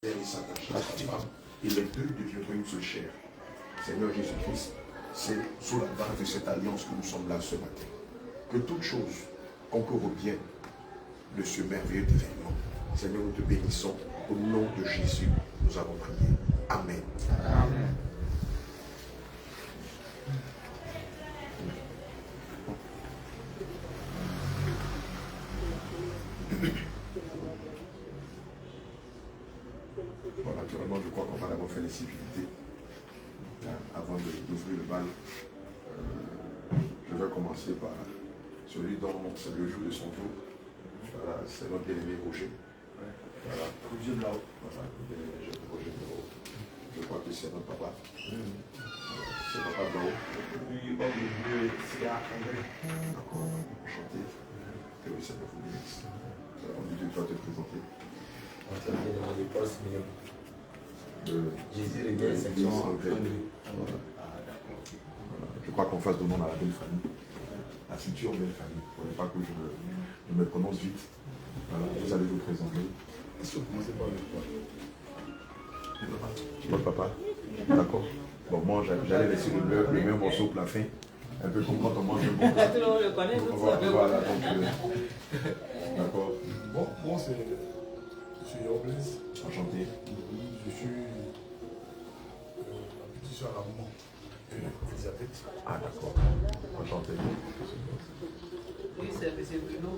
Il s'attache à sa femme. Et les deux deviendront une seule chair. Seigneur Jésus-Christ, c'est sous la base de cette alliance que nous sommes là ce matin. Que toute chose concourt au bien de ce merveilleux événement. Seigneur, nous te bénissons. Au nom de Jésus, nous avons prié. Amen. Amen. Bon, naturellement, je crois qu'on va d'abord faire les civilités. Avant d'ouvrir le bal, je vais commencer par celui dont c'est le jour de son tour. Voilà, c'est notre bien-aimé Roger. Voilà, Roger Blau. Voilà, Roger Blau. Je crois que c'est notre papa. C'est papa Blau. D'accord, enchanté. Que le Seigneur vous bénisse. On dit que tu vas te présenter. Jésus le bien, section Hongrie. Je crois qu'on fasse de nom à la belle famille. La future belle famille. Il ne faudrait pas que je me prononce vite. Voilà, vous allez vous présenter. Est-ce que vous commencez par le papa? Votre papa? D'accord. Bon, moi, j'allais laisser le meilleur morceau pour la fin. Un peu comme quand on mange un bon plat. Tout le monde le connaît, Voilà, donc, d'accord. Bon, moi, je suis Yobles. Enchanté. Je suis la petite soeur à la maman Elisabeth. Ah, d'accord. Enchanté. Oui, c'est M. Bruno.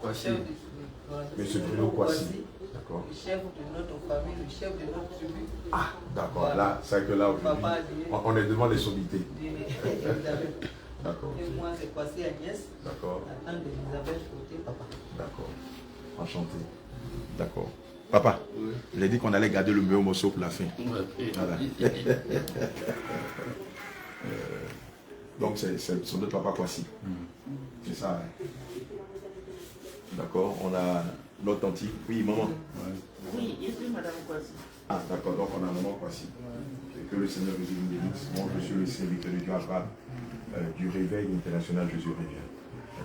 Voici. Chef de Monsieur Bruno Kwasi. D'accord. Le chef de notre famille, le chef de notre tribu. Ah, d'accord. Voilà. Là, c'est vrai que là, aujourd'hui, on est devant les sommités. Elisabeth. D'accord. Et moi, c'est Kwasi Agnès. D'accord. La tante d'Elisabeth côté papa. D'accord. Enchanté. D'accord. Papa, oui. Je l'ai dit qu'on allait garder le meilleur morceau pour la fin. Oui. Voilà. Donc, c'est son autre papa Kwasi. C'est ça. Hein. D'accord. On a notre tante. Oui, maman. Oui, je suis madame Kwasi. Ah, d'accord. Donc, on a maman Kwasi. Que le Seigneur vous bénisse. Moi, je suis le serviteur de Dieu Abraham du Réveil international Jésus revient.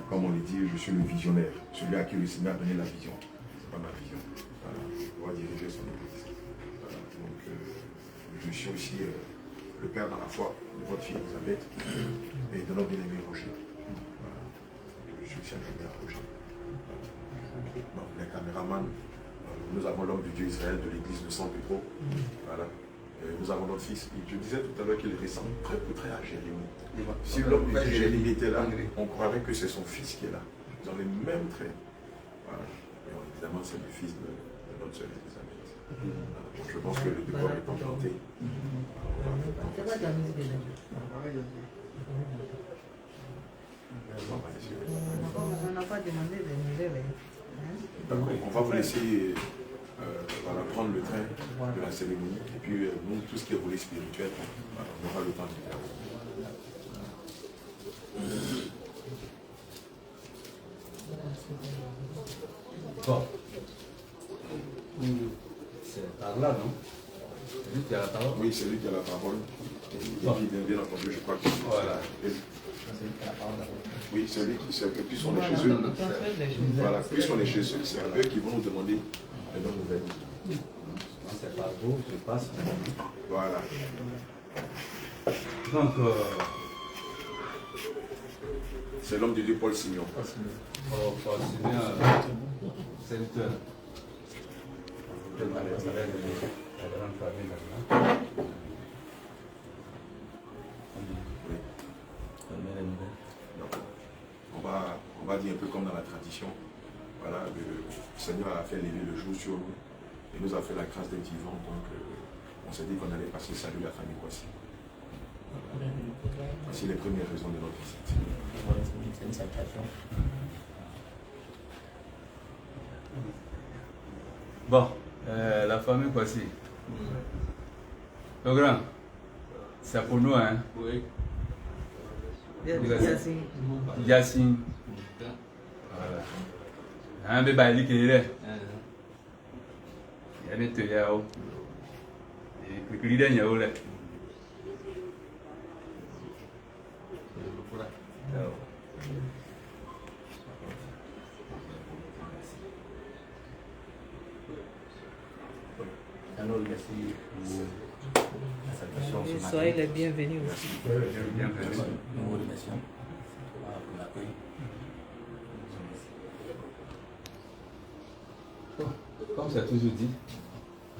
Comme on le dit, je suis le visionnaire. Celui à qui le Seigneur a donné la vision. C'est pas ma vision. Voilà. On va diriger son église. Voilà. Donc, je suis aussi le père dans la foi de votre fille Elisabeth et de notre bien-aimé Roger. Voilà. Je suis aussi un bien Roger. Voilà. Donc, les caméramans, nous avons l'homme de Dieu Israël de l'église de San Pedro. Voilà. Nous avons notre fils. Je disais tout à l'heure qu'il ressemble très à Jérémie. Si l'homme de Dieu Jérémie était là, on croirait que c'est son fils qui est là. Ils ont les mêmes traits. Voilà. Et évidemment, c'est le fils de notre sœur Elisabeth. Donc, je pense que le décor est enchanté. On n'a pas demandé de nous réveiller. D'accord, on va vous laisser voilà, prendre le train de la cérémonie. Et puis, nous, tout ce qui est volet spirituel, voilà, on aura le temps de faire. Bon. C'est par là, non? C'est lui qui a la parole? Oui, c'est lui qui a la parole. Et puis, bien entendu, je crois que c'est voilà. Oui, c'est lui qui sait que plus on est chez eux. Voilà, plus on est chez eux, c'est eux qui vont nous demander les bonnes nouvelles. C'est pas beau, je passe. Voilà. Donc, c'est l'homme de Dieu Paul Signon. Paul Signon, serviteur. La grande famille maintenant. On va dire un peu comme dans la tradition. Voilà, le Seigneur a fait lever le jour sur nous. Il nous a fait la grâce d'être vivants. Donc, on s'est dit qu'on allait passer salut la famille Kwasi. Voilà. Voici les premières raisons de notre visite. Bon, la famille Kwasi. Le grand, c'est pour nous, hein? Oui. Yacine. Voilà. Un bébé à l'équilibre. Il y a des théâtres. Le client y a où là? Et soyez les bienvenus aussi. Bienvenue. Nous vous remercions pour l'accueil. Comme c'est toujours dit,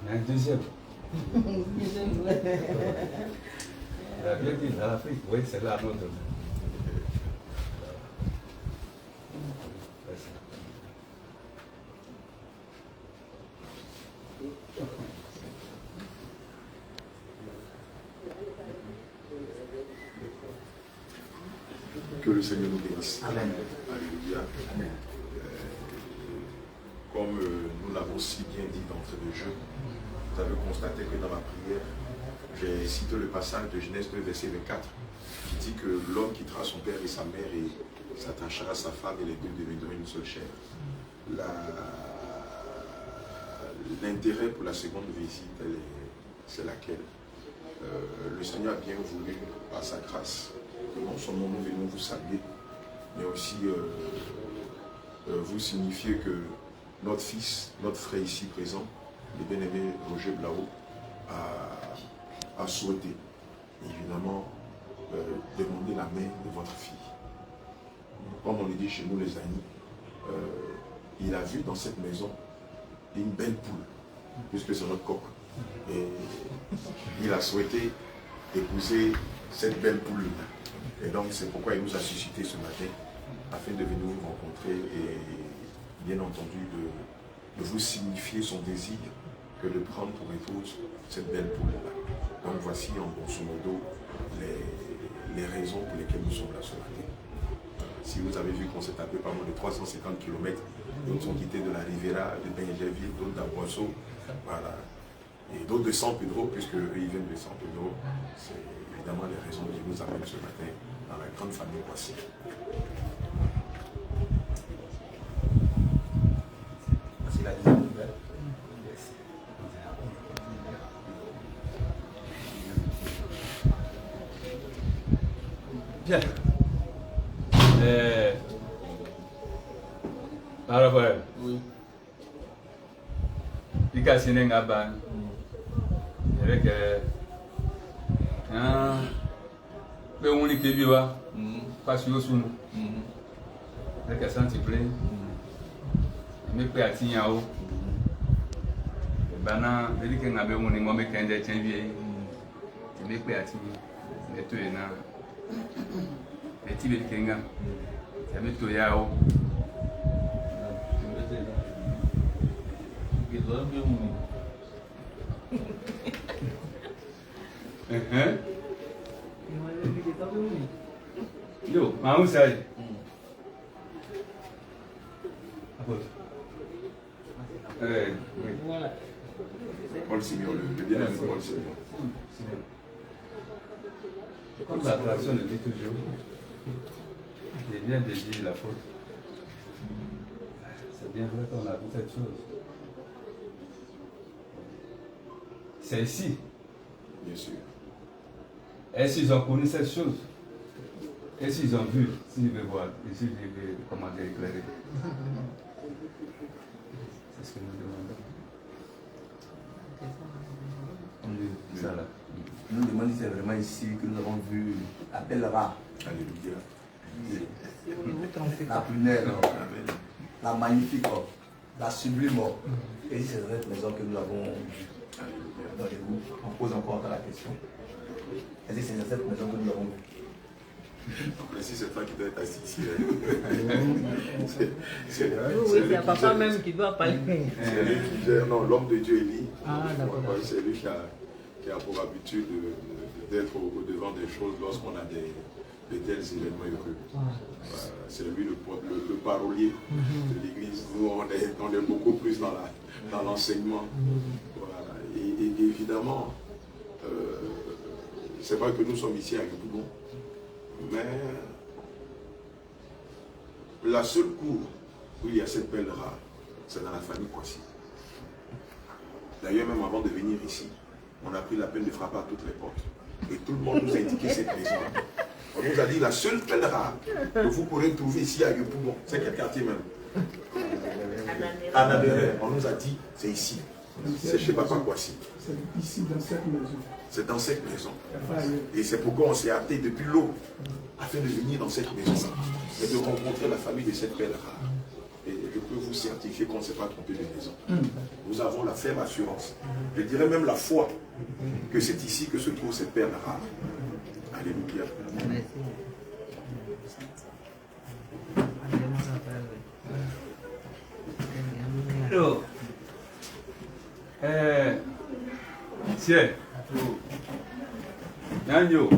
il y a un deuxième. Il a bien dit, dans l'Afrique, oui, c'est là notre. Que le Seigneur nous bénisse. Amen. Alléluia. Comme nous l'avons si bien dit d'entrée de jeu, vous avez constaté que dans ma prière, j'ai cité le passage de Genèse 2, verset 24, qui dit que l'homme quittera son père et sa mère et s'attachera à sa femme et les deux deviendront une seule chair. L'intérêt pour la seconde visite, c'est laquelle le Seigneur a bien voulu, par sa grâce, que non seulement nous venons vous saluer, mais aussi vous signifier que notre fils, notre frère ici présent, le bien-aimé Roger Blao, a souhaité, évidemment, demander la main de votre fille. Comme on le dit chez nous les amis, il a vu dans cette maison une belle poule, puisque c'est notre coq. Et il a souhaité épouser cette belle poule. Et donc c'est pourquoi il nous a suscité ce matin, afin de venir vous rencontrer et bien entendu de vous signifier son désir que de prendre pour épouse cette belle poule-là. Donc voici en grosso modo les raisons pour lesquelles nous sommes là ce matin. Si vous avez vu qu'on s'est tapé pas moins de 350 km, d'autres sont quittés de la Riviera, de Benjerville, d'autres d'Aboisseau, voilà. Et d'autres de San Pedro, puisque eux ils viennent de San Pedro. C'est évidemment les raisons qui nous amènent ce matin dans la grande famille Boissy. Voici la deuxième nouvelle. Bien. Raphaël. Oui. Il y a un gaban. Avec un peu unique de vivre. Pas sur le sous. Avec un sentiment. Mais peut être il y a où. Bana, il y a un peu unique. Moi, mais quand il y a un vieux. Mais peut être mais tu es là. Mais tu es quelqu'un. Mais tu es là. Yo, ma où ça? Paul Simeon, le bien-aimé Paul Simeon. Comme la tradition le dit toujours, il vient de dire la faute. C'est bien vrai qu'on a vu cette chose. C'est ici. Bien sûr. Est-ce qu'ils ont connu cette chose? Est-ce qu'ils ont vu? S'ils veulent voir, s'ils veulent commander, éclairer. C'est ce que nous demandons. Ça là. Nous demandons si c'est vraiment ici que nous avons vu la belle rare, Alléluia. Ne vous trompez la pas. prunelle, Amen. la magnifique, la sublime. Et si c'est dans cette maison que nous avons vue. Alléluia. Dans les goûts, on pose encore la question. Est-ce que c'est dans cette maison que nous avons vue? Mais si c'est toi qui dois être assis ici, Oui, c'est à papa même qui doit parler. c'est lui qui gère, non, l'homme de Dieu Élie. Ah, d'accord. Ouais, c'est lui qui a pour habitude d'être au devant des choses lorsqu'on a de tels événements heureux. C'est lui le parolier de l'église. Nous, on est beaucoup plus dans l'enseignement. Voilà. Et évidemment, c'est vrai que nous sommes ici à Yopougon, mais la seule cour où il y a cette belle rare, c'est dans la famille Kwasi. D'ailleurs, même avant de venir ici, on a pris la peine de frapper à toutes les portes. Et tout le monde nous a indiqué cette maison. On nous a dit la seule belle rare que vous pourrez trouver ici à Yopougon. C'est quel quartier même? Anadéré. On nous a dit c'est ici. C'est chez Papa Kwasi. C'est ici, dans cette maison. C'est dans cette maison. Et c'est pourquoi on s'est hâté depuis l'eau afin de venir dans cette maison et de rencontrer la famille de cette belle rare. Et je peux vous certifier qu'on ne s'est pas trompé de maison. Nous avons la ferme assurance, je dirais même la foi, que c'est ici que se trouve cette perle rare. Alléluia. Alors, tiens, Yanjo,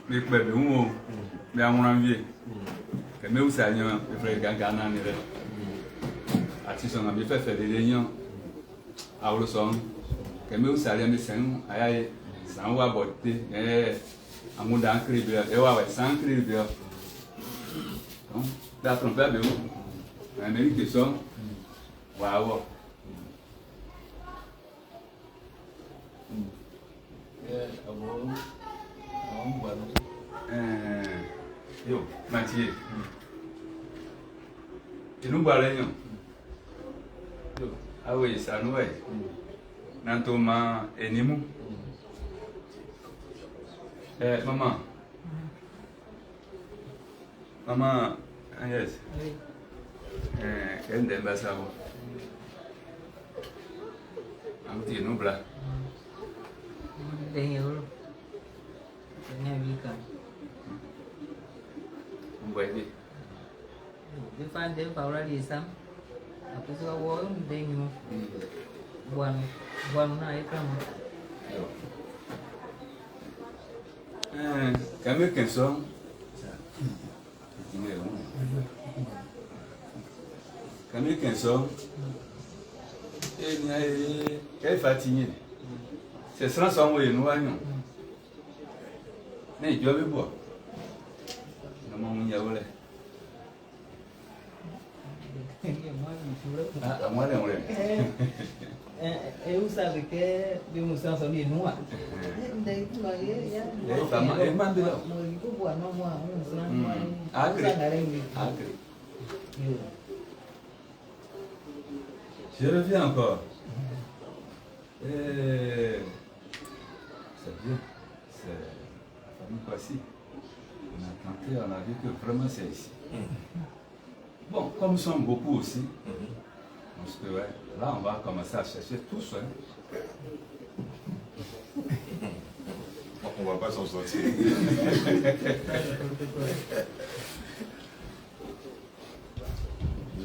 mais quoi, mais où, mais à mon envie, que me aussi, je ferai Gagana, artiste, on a fait faire des réunions à Oloson, que me aussi, mais c'est un, aïe, sans voir beauté, à mon d'un cri, et ouais, sans cri, donc, la trompette, mais où, Amérique, ils sont, waouh. Yo, Mathieu. Tu nous parles, non? Ah oui, ça nous est. Nantoma et Nimou. Maman. Maman, yes. Quel débat ça va? Un petit nous blanc. Vậy đi. Dia fan dia bawa dia sam. Apa sih awal dia ni? Buan naik kan? Kami kenson. Kami kenson. Ni ay fatigué. C'est ça sans moi nous voyons. Mais je vais boire. Ah, moi, eu sabe que demonstração de nua. Daí tu vai ya. Manda lá. Mau buat nama mau Acre. Je reviens encore. C'est bien. C'est la famille Kwasi. On a tenté, on a vu que vraiment c'est ici. Bon, comme nous sommes beaucoup aussi, parce que ouais, là on va commencer à chercher tous. Hein. On ne va pas s'en sortir.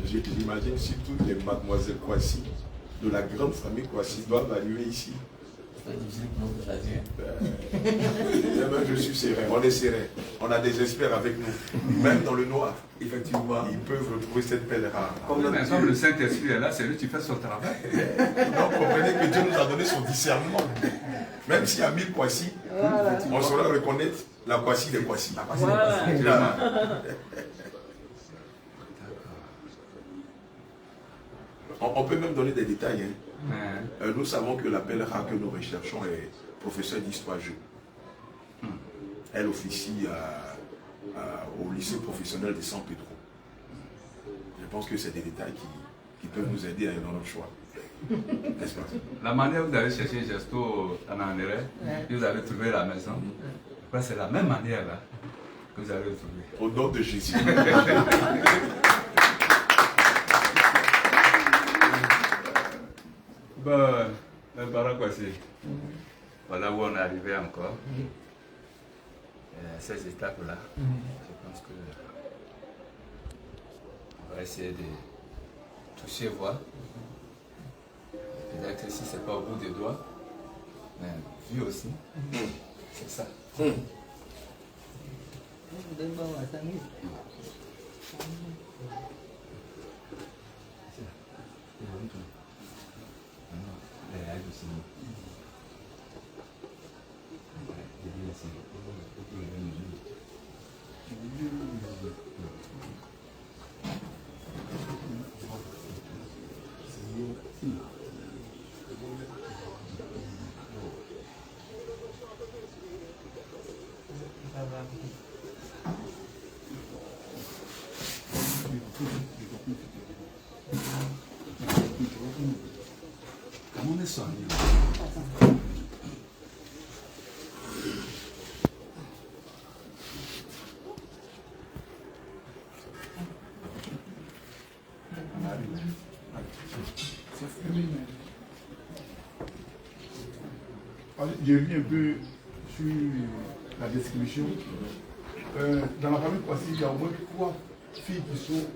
J'imagine si toutes les mademoiselles Kwasi de la grande famille Kwasi doivent arriver ici. Je suis serein, on est serein. On a des experts avec nous, même dans le noir. Effectivement, ils peuvent retrouver cette perle rare. Comme le Saint-Esprit est là, c'est lui qui fait son travail. Donc comprenez que Dieu nous a donné son discernement. Même s'il y a 1000 Kwasi, on saura reconnaître la Kwasi des Kwasi. On peut même donner des détails. Hein. Nous savons que la belle rare que nous recherchons est professeure d'histoire géo. Elle officie au lycée professionnel de San Pedro. Je pense que c'est des détails qui peuvent nous aider dans notre choix. N'est-ce pas? La manière où vous avez cherché Gesto en André, vous avez trouvé la maison. C'est la même manière là que vous avez trouvé. Au nom de Jésus. Bon, par quoi c'est? Voilà où on est arrivé encore. Ces étapes-là, je pense que on va essayer de toucher, voir. Peut-être si ce n'est pas au bout des doigts, mais vu aussi, c'est ça. J'ai lu un peu sur la description. Dans la famille Kwasi, il y a au moins 3 filles qui sont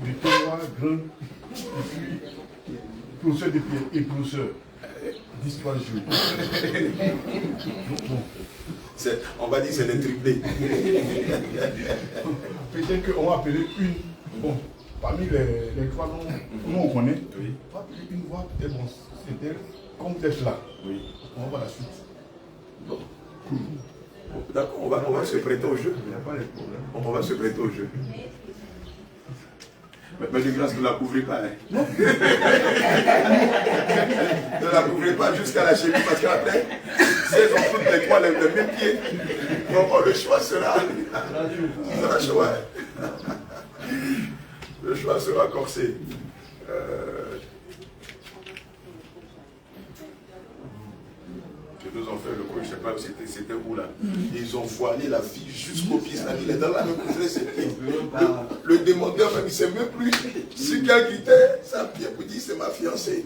du terroir, grandes, et puis professeurs de pierre et professeurs d'histoire géo. On va dire que c'est les triplés. Peut-être qu'on va appeler une, bon, parmi les 3 noms, nous on connaît, Oui. on va appeler une voix, peut-être bon, c'est elle, comme peut-être là. Oui. On va voir la suite. Bon. D'accord, on va se prêter au jeu. Il n'y a pas de problème. On va se prêter au jeu. Mais de grâce, ne la couvrez pas. Hein. Ne la couvrez pas jusqu'à la cheville parce qu'après, si elles ont toutes les poils, les mêmes pieds, donc le choix sera choix. Le choix sera corsé. Nous ont fait le coup, je ne sais pas c'était où là. Ils ont voilé la fille jusqu'au pied. Il est dans la même couvrir ses pieds. Le demandeur même, il ne sait même plus sur quel critère ça vient pour dire c'est ma fiancée.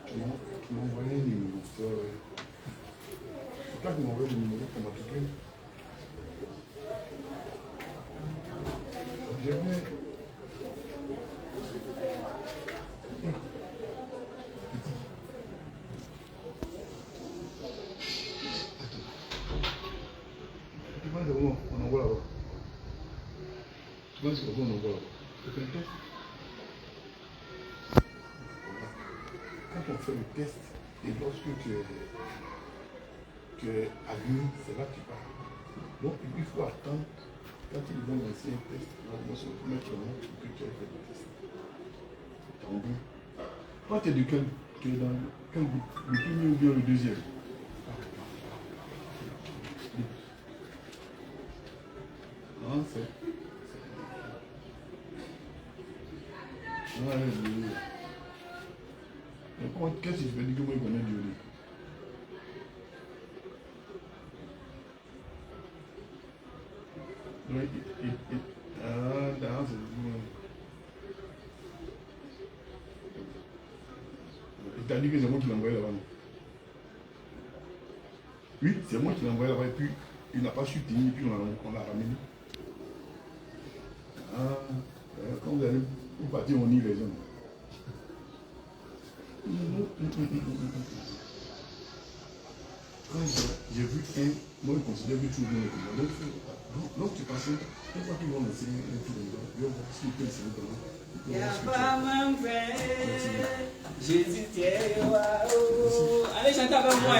Tu m'as envoyé un numéro. C'est toi qui m'as envoyé le numéro pour m'appliquer. On envoie là-bas. Tu vois, c'est bon, on envoie là-bas. C'est un test. Quand on fait le test, et lorsque tu es admis, c'est là que tu pars. Donc il faut attendre quand ils vont lancer un test, là, ils vont se mettre le nom que tu as fait le test. Toi, tu es de quel? Tu es dans quel groupe? Le premier ou bien le deuxième? Non, c'est. Ouais, mais qu'est-ce que je vais dire que moi je connais Dieu? Il t'a dit que c'est moi qui l'ai envoyé là-bas. Oui, c'est moi qui l'ai envoyé là-bas et puis il n'a pas su tenir et puis on l'a ramené. Quand vous allez partir, on y les gens. Quand j'ai vu un, moi je considère que tout le monde est comme ça. Donc tu passes, une fois qu'ils vont laisser un petit peu, ils vont voir si ils peuvent essayer de voir. Il n'y a pas mon frère, Jésus t'est waouh. Allez chanter avec moi.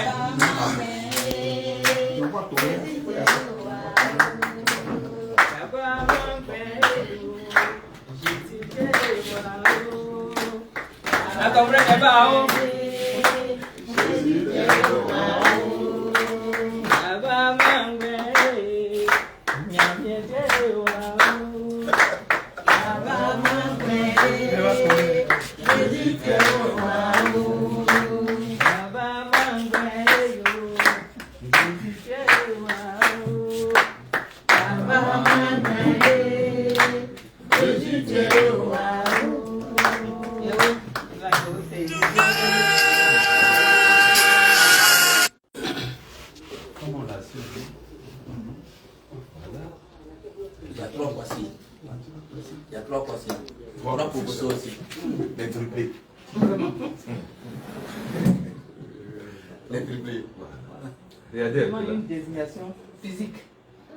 Une désignation physique.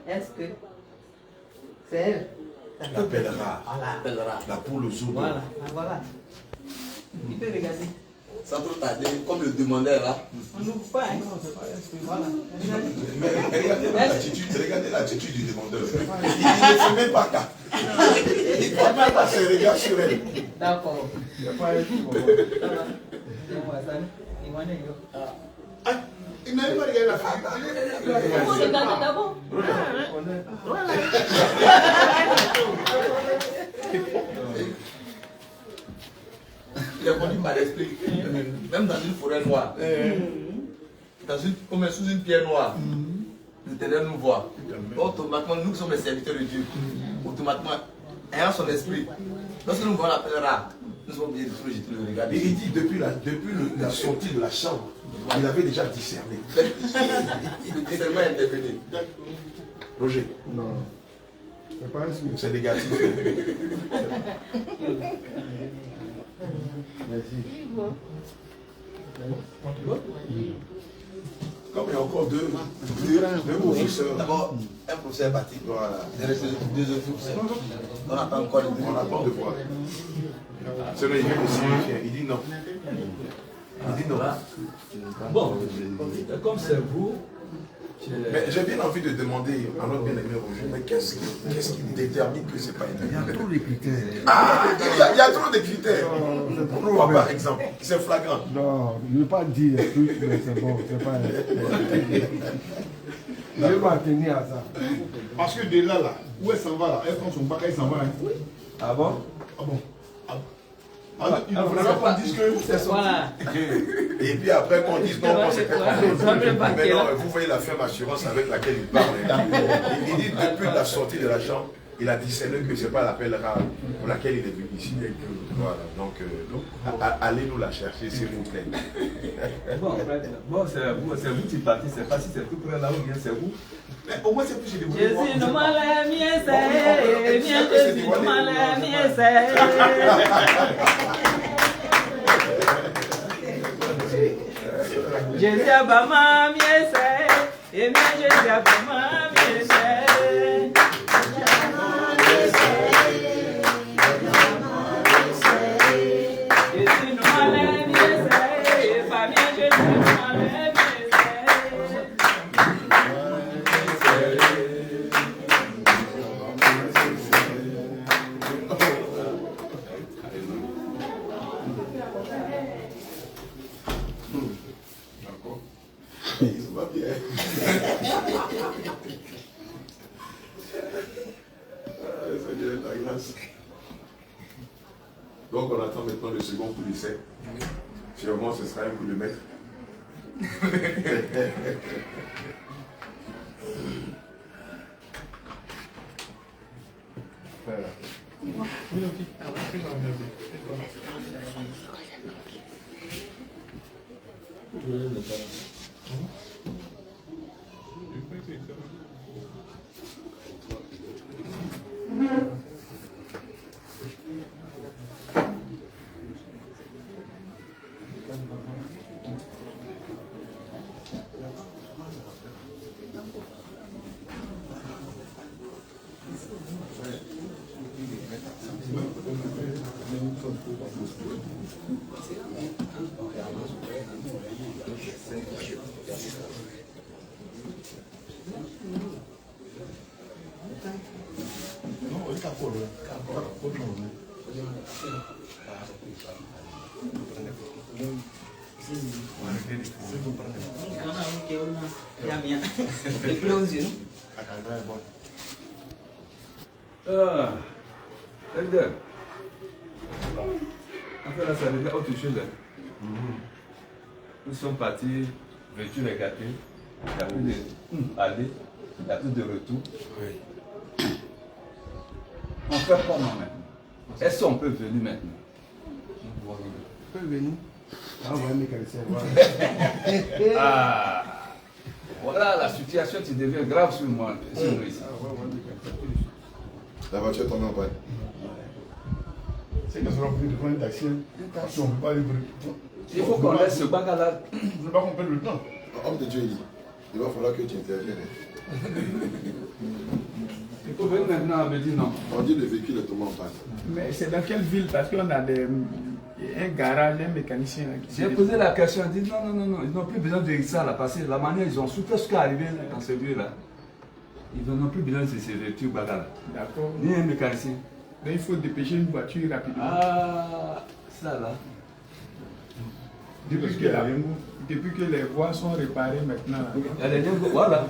Est-ce que c'est elle? La pelle rare. La poule aux œufs. Voilà, voilà. Il peut regarder. Sans trop tarder, comme le demandeur là. On n'ouvre pas, hein. Non, c'est pas voilà. Regardez l'attitude du demandeur. Il ne fait même pas cas. Il ne prend même pas ses regards sur elle. D'accord. Il n'y a pas un jour. Il n'a même pas regardé la fille. Comment regarder d'abord? Il est conduit par l'esprit. Même dans une forêt noire, sous une pierre noire, l'Éternel nous voit. Automatiquement, nous qui sommes les serviteurs de Dieu, automatiquement, ayant son esprit, lorsque nous voyons la pelle rare, nous sommes obligés de tout jeter le regard. Et il dit depuis la sortie de la chambre, il avait déjà discerné. Le discernement est intervenu. Roger. Non. C'est pas un souci. C'est négatif. Merci. Comme il y a encore deux professeurs. D'abord, un professeur est parti. Voilà. Il est resté deux autres professeurs. On attend encore les deux. On attend de voir. Sinon, il vient aussi, il dit non. Il dit non. Bon, comme c'est vous, Mais j'ai bien envie de demander à notre bien-aimé Roger, mais qu'est-ce qui détermine que ce n'est pas Il y a italien? tous les critères. Ah, il y a trop de critères. C'est trop Pourquoi bien. par exemple? C'est flagrant. Non, je ne vais pas dire les trucs, mais c'est bon, c'est pas. Je vais m'en tenir à ça. Parce que de là, où elle s'en va là, elle prend son bac, elle s'en va. Hein. Ah bon? Ah bon? Il ne faudrait pas qu'on dise que c'est son. Voilà. Et puis après qu'on dise non, qu'on s'est fait comprendre. Mais non, Voilà. vous voyez la ferme assurance avec laquelle il parle. Il dit depuis la sortie de la chambre, il a discerné que ce n'est pas l'appel rare pour laquelle il est venu ici. Et que, voilà, donc allez nous la chercher s'il vous plaît. bon c'est vous qui partez, c'est pas si c'est tout près là ou bien c'est vous. Mais au moins c'est plus de vous. Jésus nous m'a l'aimé, c'est bien Jésus nous m'a l'aimé, c'est. Jésus a pas ma miesse, et bien Jésus a pas ma miesse. Jésus nous m'a l'aimé, c'est pas bien Jésus nous m'a l'aimé. Il va bien. Seigneur, la grâce. Donc on attend maintenant le second coup d'essai. Sûrement ce sera un coup de maître. Voilà. Edgar. Après là, ça devient autre chose. Nous sommes partis, vêtus les gâtés. Il n'y a plus d'aller, il n'y a plus de retour. On fait comment maintenant? Est-ce qu'on peut venir maintenant? On peut venir. Ah ouais, mécanicien. Ah, voilà la situation qui devient grave sur moi, sur nous ici. La voiture est tombée en panne. C'est qu'ils seront obligés de prendre un taxi. Si on ne peut pas livrer. Il faut qu'on laisse ce bagarre-là. Je ne veux pas qu'on perde le temps. Homme de Dieu, il va falloir que tu interviennes. Il faut venir maintenant me dire non. On dit le véhicule est tombé en panne. Mais c'est dans quelle ville? Parce qu'on a un garage, un mécanicien. J'ai posé la question, ils disent non, ils n'ont plus besoin de ça là, parce que la manière ils ont su tout ce qui est arrivé dans ce lieu-là. Ils n'ont plus besoin de ces voitures bagarres. D'accord. Ni un mécanicien. Donc il faut dépêcher une voiture rapidement. Ah, ça là. Depuis que les voies sont réparées maintenant. Il y a des liens, voilà.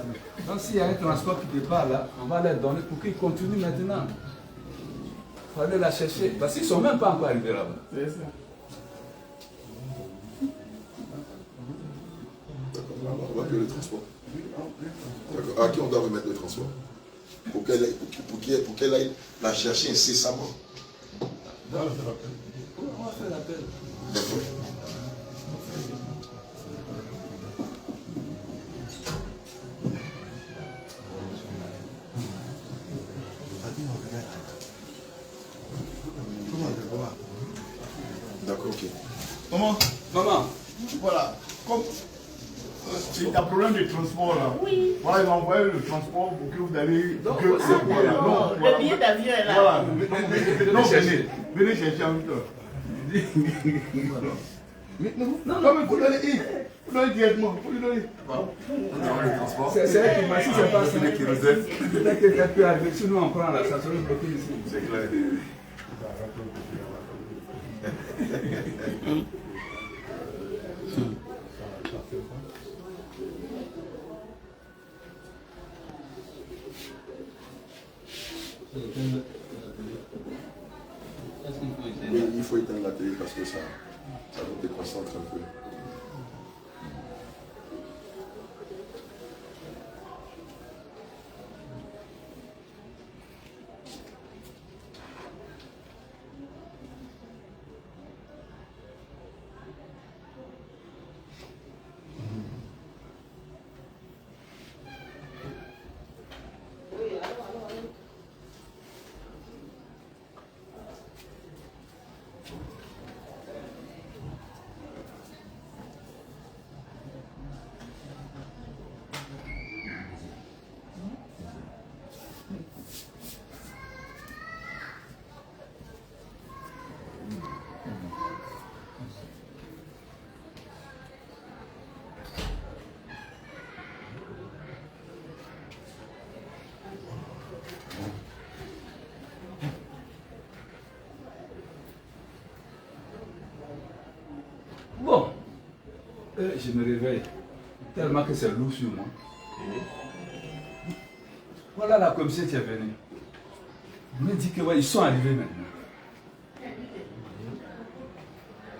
Donc s'il y a un transport qui départ là, on va leur donner pour qu'ils continuent maintenant. Il faut aller la chercher. Parce qu'ils ne sont même pas encore arrivés là-bas. C'est ça. D'accord, on va payer le transport. D'accord. À qui on doit remettre le transport? Pour qu'elle aille la chercher incessamment. On va faire l'appel. D'accord. D'accord, ok. Maman, voilà. Comme il y a un problème de transport là. Oui. Voilà, ils ont envoyé le transport pour que vous allez. Donc, Le billet d'avion est là. Voilà. Non, venez chercher en même temps. Non, mais vous donnez directement. Vous lui donnez. C'est elle qui m'a dit, c'est pas ça. Peut-être que quelqu'un peut arriver. Si nous on prend là, ça serait bloqué ici. C'est clair. Oui, il faut éteindre la télé parce que ça vous déconcentre un peu. Bon, je me réveille tellement que c'est lourd sur moi. Voilà la commissaire qui est venue. Il me dit que ouais, ils sont arrivés maintenant.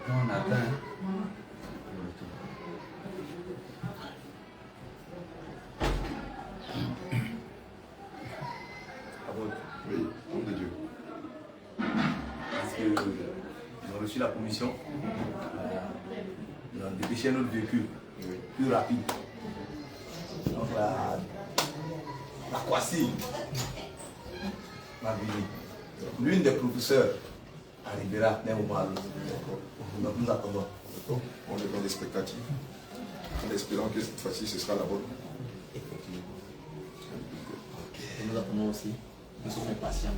On attend. Oui, homme de Dieu. Parce que ils ont reçu la commission de dépêcher notre véhicule plus rapide. Donc la Kwasi va venir. L'une des professeurs arrivera d'un moment à l'autre. Donc nous attendons. D'accord. On est dans l'expectative. En espérant que cette fois-ci ce sera la bonne. Et nous attendons aussi. Nous sommes impatients.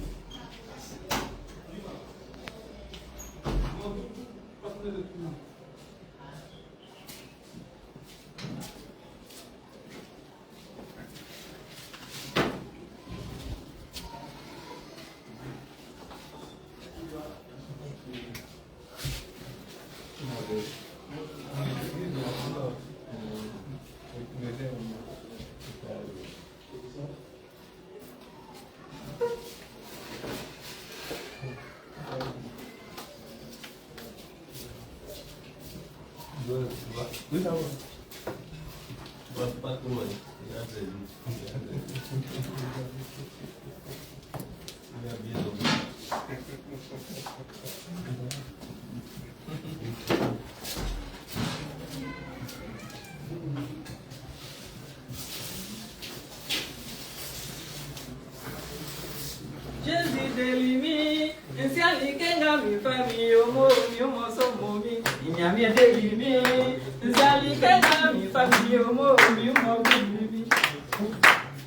Jésus de limi, ainsi à l'Ikenga mi famille, homo, mi homo somo mi, il y a bien de limi, ainsi à l'Ikenga mi famille, homo, mi homo mi.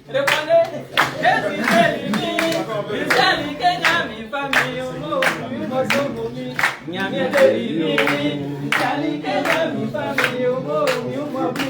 Répondez, Jésus de limi, ainsi à l'Ikenga mi famille, homo, mi homo somo mi, il y a bien de limi, ainsi à l'Ikenga mi famille, homo, mi homo mi.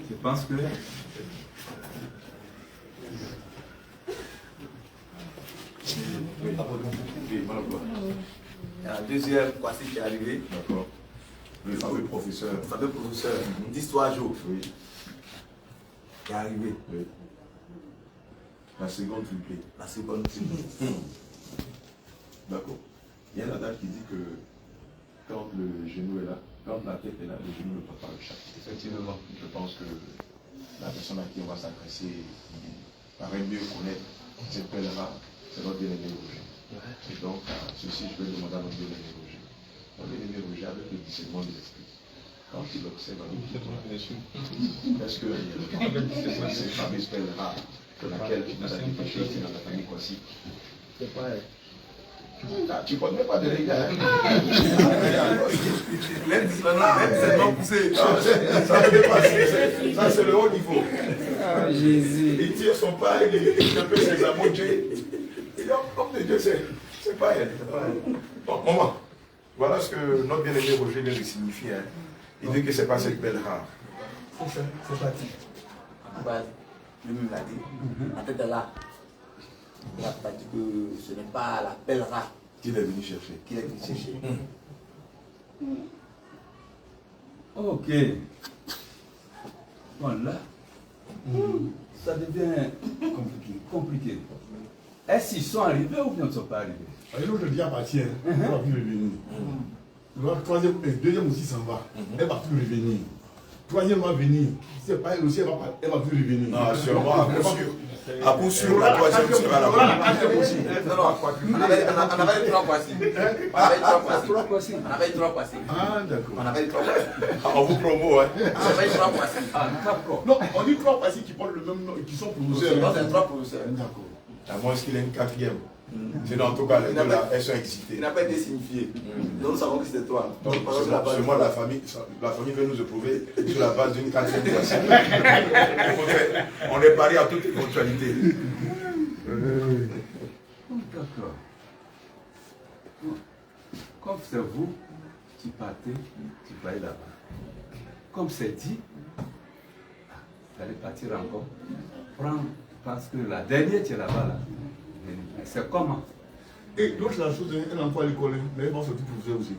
Je pense que Il y a un deuxième Kwasi qui est arrivé. D'accord. Le fameux professeur. Le fameux professeur d'histoire géo. Oui. Qui est arrivé. Oui. La seconde triplée. La seconde triplée. D'accord. Il y a un adage qui dit que quand le genou est là, quand la tête est là, le genou ne peut pas le chaque. Effectivement, je pense que la personne à qui on va s'adresser paraît mieux connaître cette pelle-là, c'est notre bien-aimé Roger. Et donc, ceci, je vais demander à notre bien-aimé Roger. Notre bien-aimé Roger, avec le discernement de l'esprit, quand il observe avec est-ce que cette fameuse pelle-là, de laquelle tu nous as dépêché ici dans la famille Kwasi, c'est pas elle. Tu ne connais pas de regard. Ça, c'est le haut niveau. Jésus. Il tire son pas, il peut s'examiner. Il dit, homme de Dieu, c'est pas elle. Bon, maman, voilà ce que notre bien-aimé Roger vient de signifier. Hein. Il dit que ce n'est pas cette belle rare. C'est parti. Lui-même l'a dit. La tête est là. Il n'a pas dit que ce n'est pas la belle rare qu'il est venu chercher. Qu'il est venu chercher. Ok. Bon, là, ça devient compliqué. Est-ce qu'ils sont arrivés ou bien ils ne sont pas arrivés? Alors, je dis à partir, elle va plus revenir. Deuxième aussi s'en va. Elle va plus revenir. Troisième va venir. C'est pas elle aussi, elle va plus revenir. Non, sûrement, à coup sûr, la troisième sera là-bas. On avait trois Kwasi. On avait trois Kwasi. Ah, d'accord. On avait trois Kwasi. On vous promo, hein. On avait trois Kwasi. Non, on dit trois Kwasi qui portent le même nom et qui sont professeurs. Non, c'est trois professeurs. D'accord. À moins qu'il ait une quatrième. Sinon, en tout cas, les deux là, elles sont excitées. Il n'a pas été signifié. Nous savons que c'était toi. Donc, seulement la famille veut nous éprouver sur la base d'une quatrième Kwasi. On est pari à toute éventualité. D'accord. Comme c'est vous, tu vas aller là-bas. Comme c'est dit, vous allez partir encore. Prendre, parce que la dernière qui est là-bas, là, c'est comment? Et l'autre, la chose, elle envoie à l'école, mais elle va sortir professeur aussi.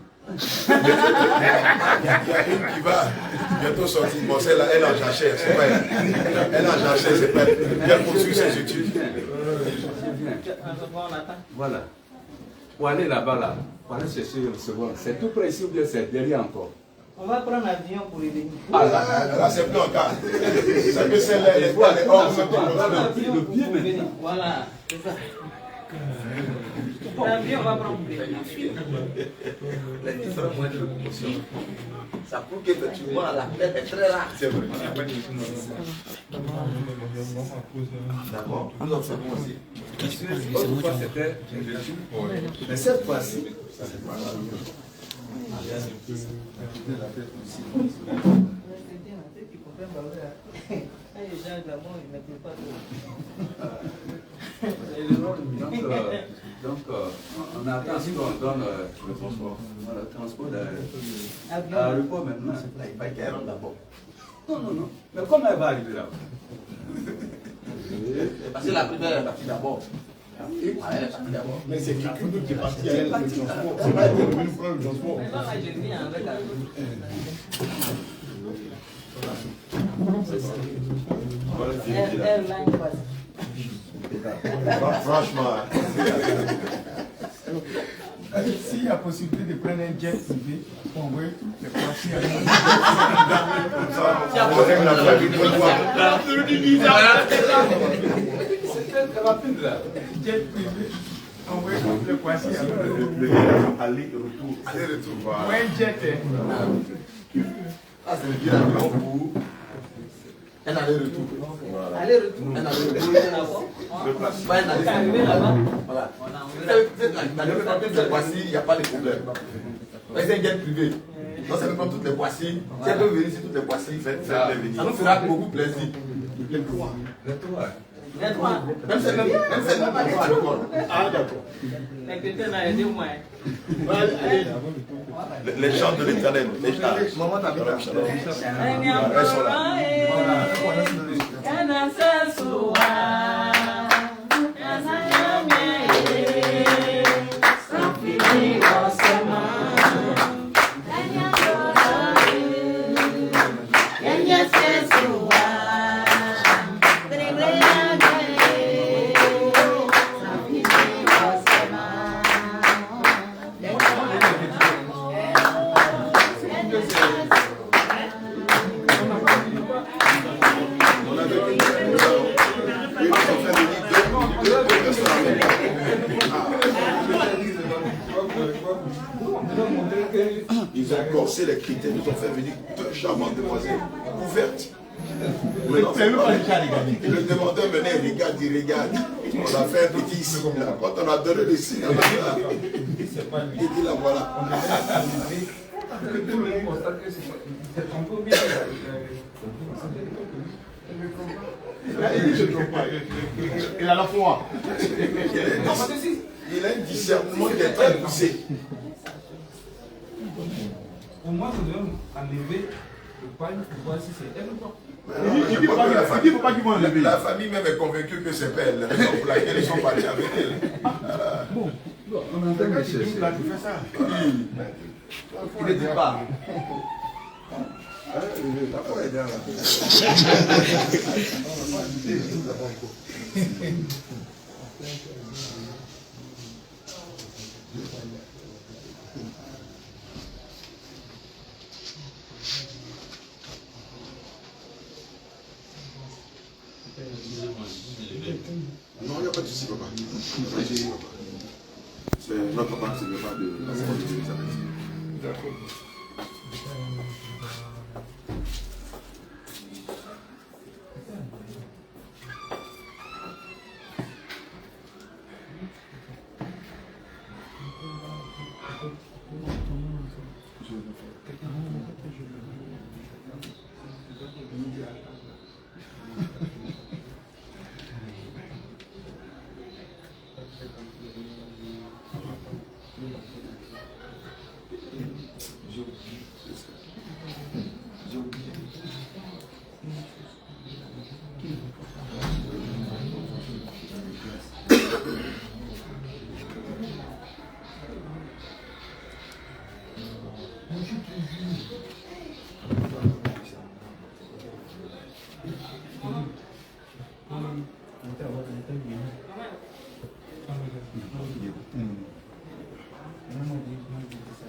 Il y a une qui va bientôt sortir. Bon, celle-là, elle en jachère, c'est pas elle. Elle en jachère, c'est pas elle. Elle poursuit ses études. Voilà. Pour aller là-bas, là, pour aller chercher le second, c'est tout près ici ou bien c'est derrière encore? On va prendre l'avion pour les venir. Ah là, c'est plus en cas. C'est que celle-là, elle est hors le pied maintenant. Voilà, c'est ça. L'avion va prendre les Les différents moyens de locomotion. Ça prouve qu'effectivement la tête est très rare. C'est vrai. D'accord. Nous observons aussi. Autrefois c'était mais cette fois-ci, Donc, on attend si on donne le transport. Le transport à l'aéroport maintenant. Là, il faut qu'elle rentre d'abord. Non. Mais comment elle va arriver là? Parce que la première est partie d'abord. Elle est partie d'abord. Mais c'est quelqu'un d'autre qui est parti avec le transport. C'est pas elle qui est venu prendre le transport. Mais là, je viens avec la elle là, il passe. Franchement. S'il y a possibilité de prendre un jet privé, on voit les Croatiens. C'est très rapide là. Jet privé, on voit les Croatiens. Aller-retour. Aller-retour. Ou un jet. Ah, c'est le bien pour un aller-retour. Aller-retour. Un aller-retour. Pas un aller-retour. Là-bas. Voilà. Voici, il n'y a pas de problème. C'est un jet privé. Donc ça peut prendre toutes les Voici. Si elle peut venir ici, toutes les Voici, ça nous fera beaucoup plaisir. Les trois. Les trois. Même c'est même pas les trois. Ah, d'accord. Mais quelqu'un a aidé au moins. Les chants de l'éternel. Les chants. Maman t'as bien Ils ont corsé les critères, ils ont fait venir deux charmantes demoiselles couvertes. Le demandeur venait, il regarde. On a fait un petit signe là. Quand on a donné le signe, il dit là voilà. Il a la foi. Il a un discernement qui est très poussé. Au moins, nous devons enlever le pain pour voir si c'est elle ou pas. Il dit pas qu'ils vont enlever. La famille même est convaincue que c'est pas elle. La raison pour laquelle ils sont partis avec elle. Bon, on est en train de chercher. Là, tu fais ça. Il ne dit pas. La foi est bien là. Non, il n'y a pas de souci, papa. C'est notre papa, c'est le papa de Elisabeth. D'accord.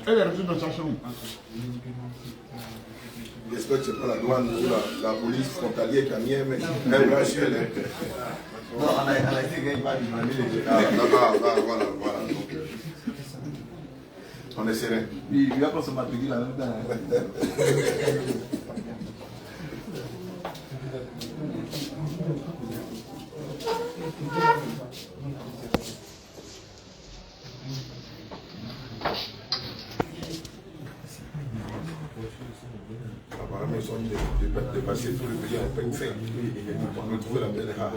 Elle est reçue dans sa chambre. J'espère que ce n'est pas la douane ou la police frontalière qui a mis mais elle va sur elle. Non, on a été gagné par les Ah, là-bas, voilà. Donc, on est serein. il va prendre son matricule en même temps. Apparemment, ils sont de passer tout le pays en pleine fin. On a trouvé la belle rare.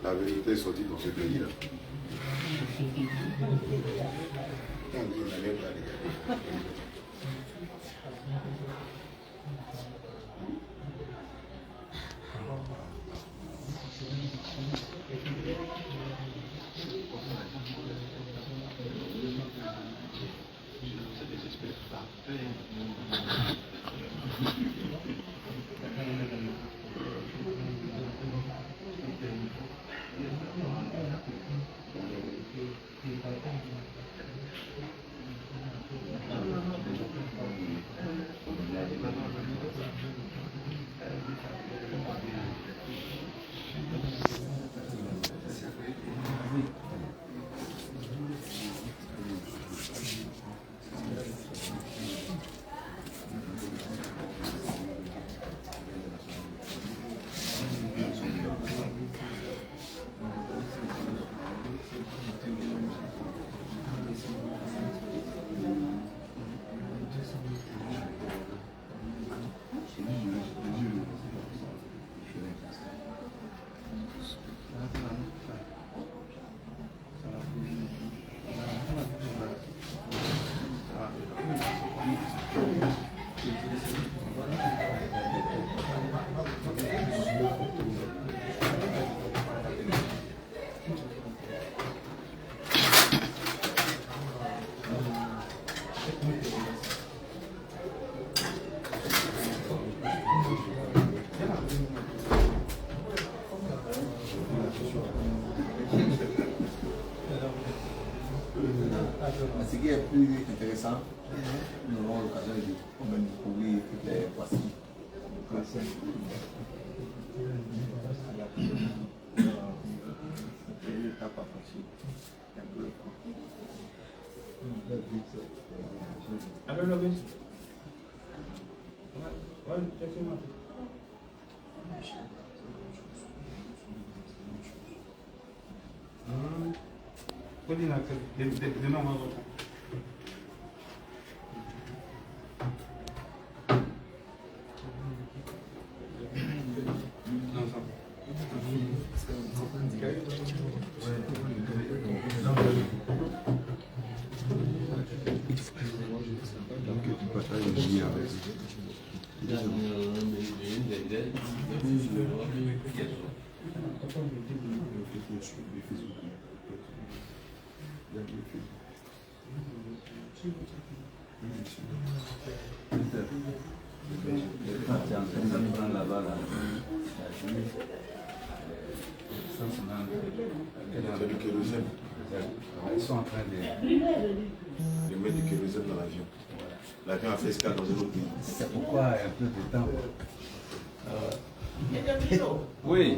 La vérité est sortie dans ce pays-là. Ce qui est plus intéressant, nous aurons l'occasion de découvrir les voici. Ils sont en train de mettre du kérosène dans l'avion. L'avion a fait escale dans un autre pays. C'est pourquoi un peu de temps. Oui.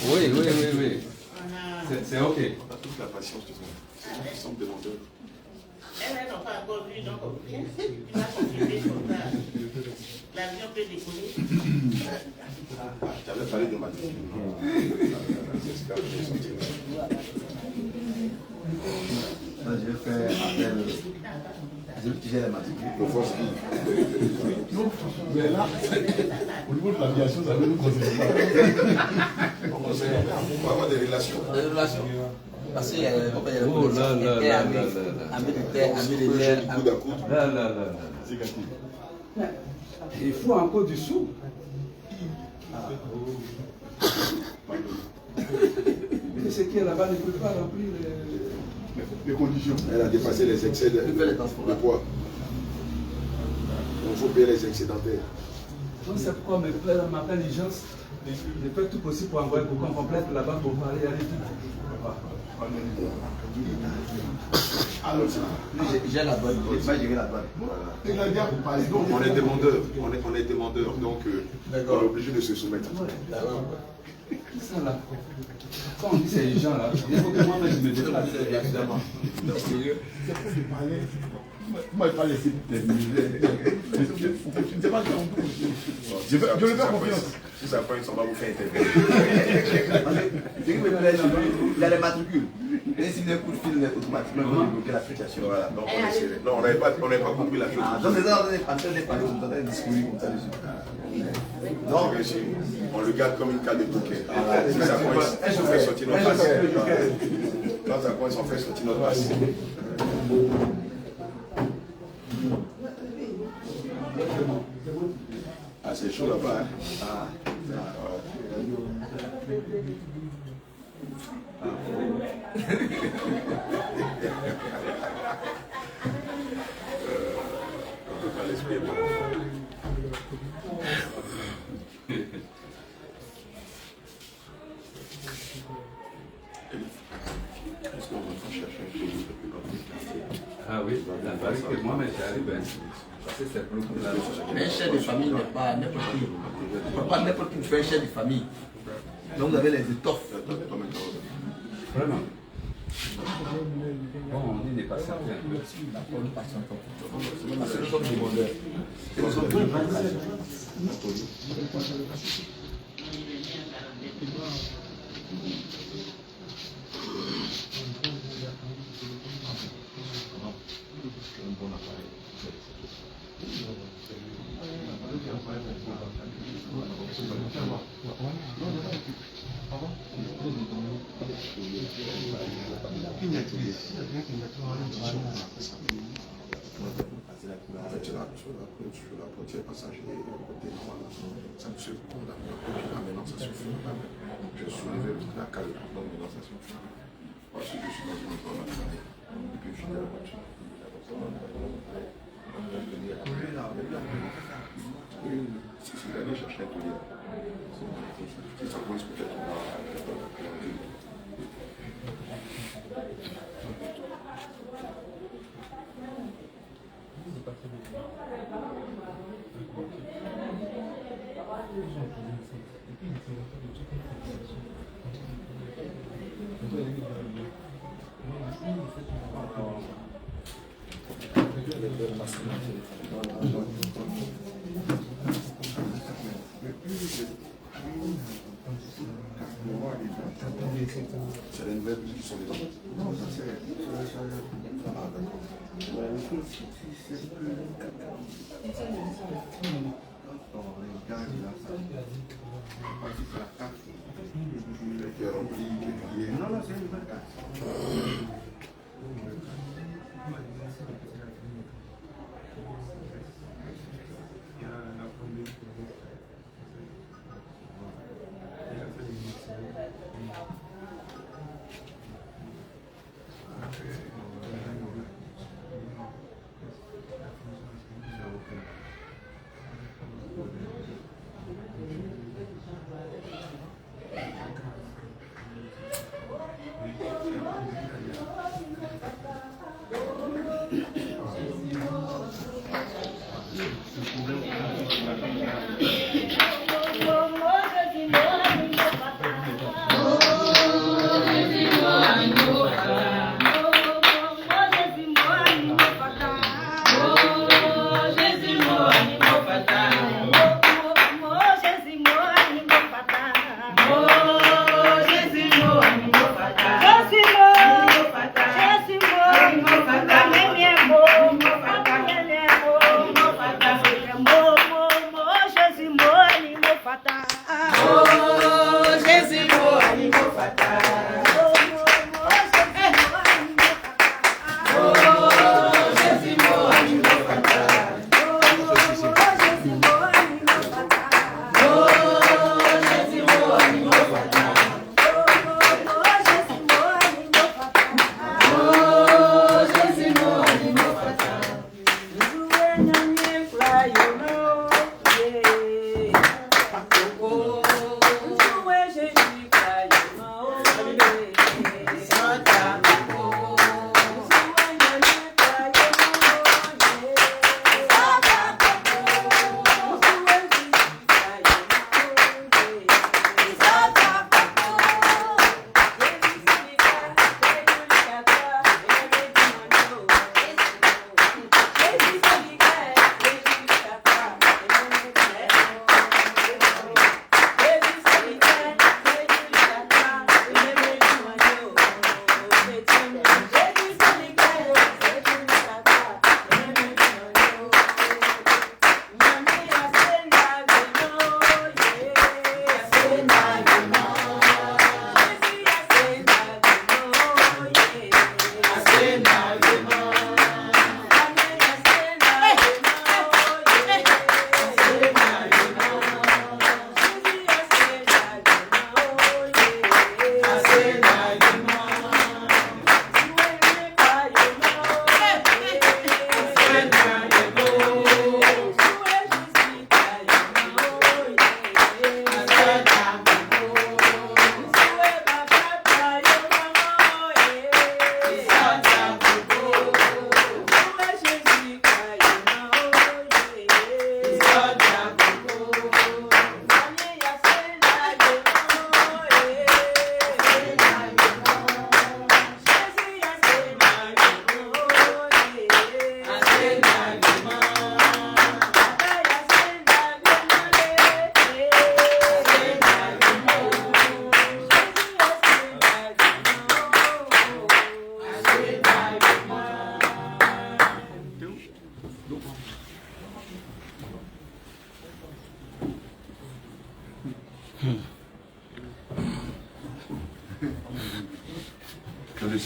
Oui. C'est ok. On a toute la patience du monde. Ils sont demandeurs. Elle n'a pas encore vu, donc tu vas confirmer comme ça. L'avion peut décoller. J'avais parlé de ma Je vais faire appel. Je vais utiliser les matricules. Le force Mais là, au niveau de l'aviation, ça ne nous concerne pas. On va avoir des relations. Des relations. Parce qu'il y a Oh là là là là là. Il faut encore du sou. Mais ce qui est là-bas ne peut pas remplir les conditions. Elle a dépassé les excès de poids. Il faut payer les excédentaires. Donc c'est pourquoi ma pleine urgence, je fais tout possible pour envoyer pour qu'on complète là-bas pour parler à l'équipe. J'ai la bonne, je vais pas gérer la bonne. On est demandeur, donc on est obligé de se soumettre. Ça là, quand on dit ces gens là, il faut que moi-même je me déplace. Évidemment. Moi, je ne vais pas laisser terminer. Je ne sais pas si on peut. Je vais faire confiance. Si ça prend, on va vous faire intervenir. Ce qui me plaît, il y a les matricules. Et si les coups de fil automatiquement, ils vont débloquer l'association. Voilà, donc on est serré. Non, on n'avait pas compris la chose. Donc les gens, on est en train de parler, on est en train de discuter comme ça dessus. Non, on le garde comme une carte de poker. Si ça coince, on fait sortir notre passe. Quand ça coince, on fait sortir notre passe. Ah, c'est chaud là-bas. On ne peut pas l'expliquer. Est-ce qu'on va chercher un peu plus compliqué? Ah oui, la barrique que moi-même j'arrive. Parce que c'est plus là. Mais un chef de famille n'est pas n'importe qui. On ne peut pas n'importe qui faire un chef de famille. Donc vous avez les étoffes. Vraiment. Bon, on dit n'est pas certain. Parce que nous sommes demandeurs. Et nous sommes tous En fait, sur la portière passager, côté normal, ça me suffit. Maintenant, ça suffit. Je suis levé la cale, donc maintenant, ça suffit. Parce que je suis dans une zone à travailler. Et puis, je suis dans la voiture. Si vous allez chercher un collier, si ça commence peut-être, on va. C'est les nouvelles qui sont les autres. Non, ça c'est. Ah, d'accord. Qui est rempli, qui est. Non, non, c'est une nouvelle carte.